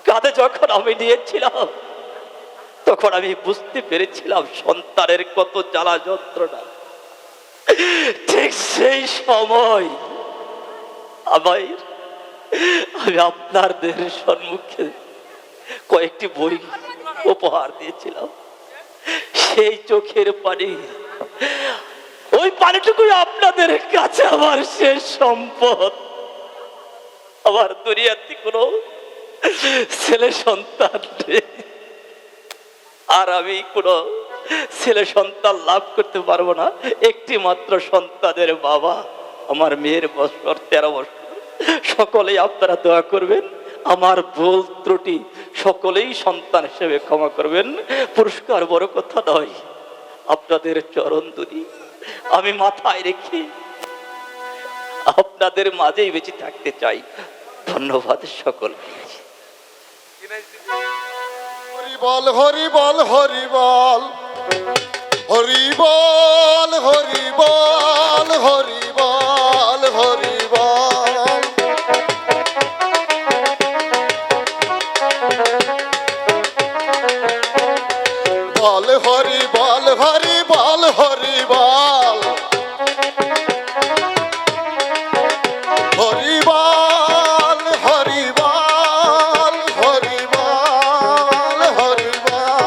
B: কাঁধে যখন আমি নিয়েছিলাম, তখন আমি বুঝতে পেরেছিলাম সন্তানের কত জ্বালা যন্ত্রণা। ঠিক সেই সময় আমি আপনাদের সম্মুখে কয়েকটি বই উপহার দিয়েছিলাম। সেই চোখের পানি, ওই পানিটুকুই আপনাদের কাছে আমার শেষ সম্পদ। আমার দুনিয়াতে কোনো ছেলে সন্তান নেই, আর আমি কোনো ছেলে সন্তান লাভ করতে পারবো না। একটি মাত্র সন্তানের বাবা। আমার মেয়ের বছর 13 বছর। সকলেই আপনারা দোয়া করবেন, আমার ভুল ত্রুটি সকলেই সন্তান হিসেবে ক্ষমা করবেন। পুরস্কার বড় কথা নয়, আপনাদের চরণ ধরি আমি মাথায় রেখে আপনাদের মাঝেই বেঁচে থাকতে চাই। ধন্যবাদ সকল।
G: হরি বল, হরি বল, হরি বল, হরি বল, হরি বল, হরি বল, হরি বল। বল হরি বল, হরি বল, হরি বল, হরি বল, হরি বল, হরি বল, হরি বল।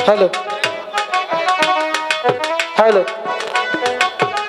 D: Hello hello.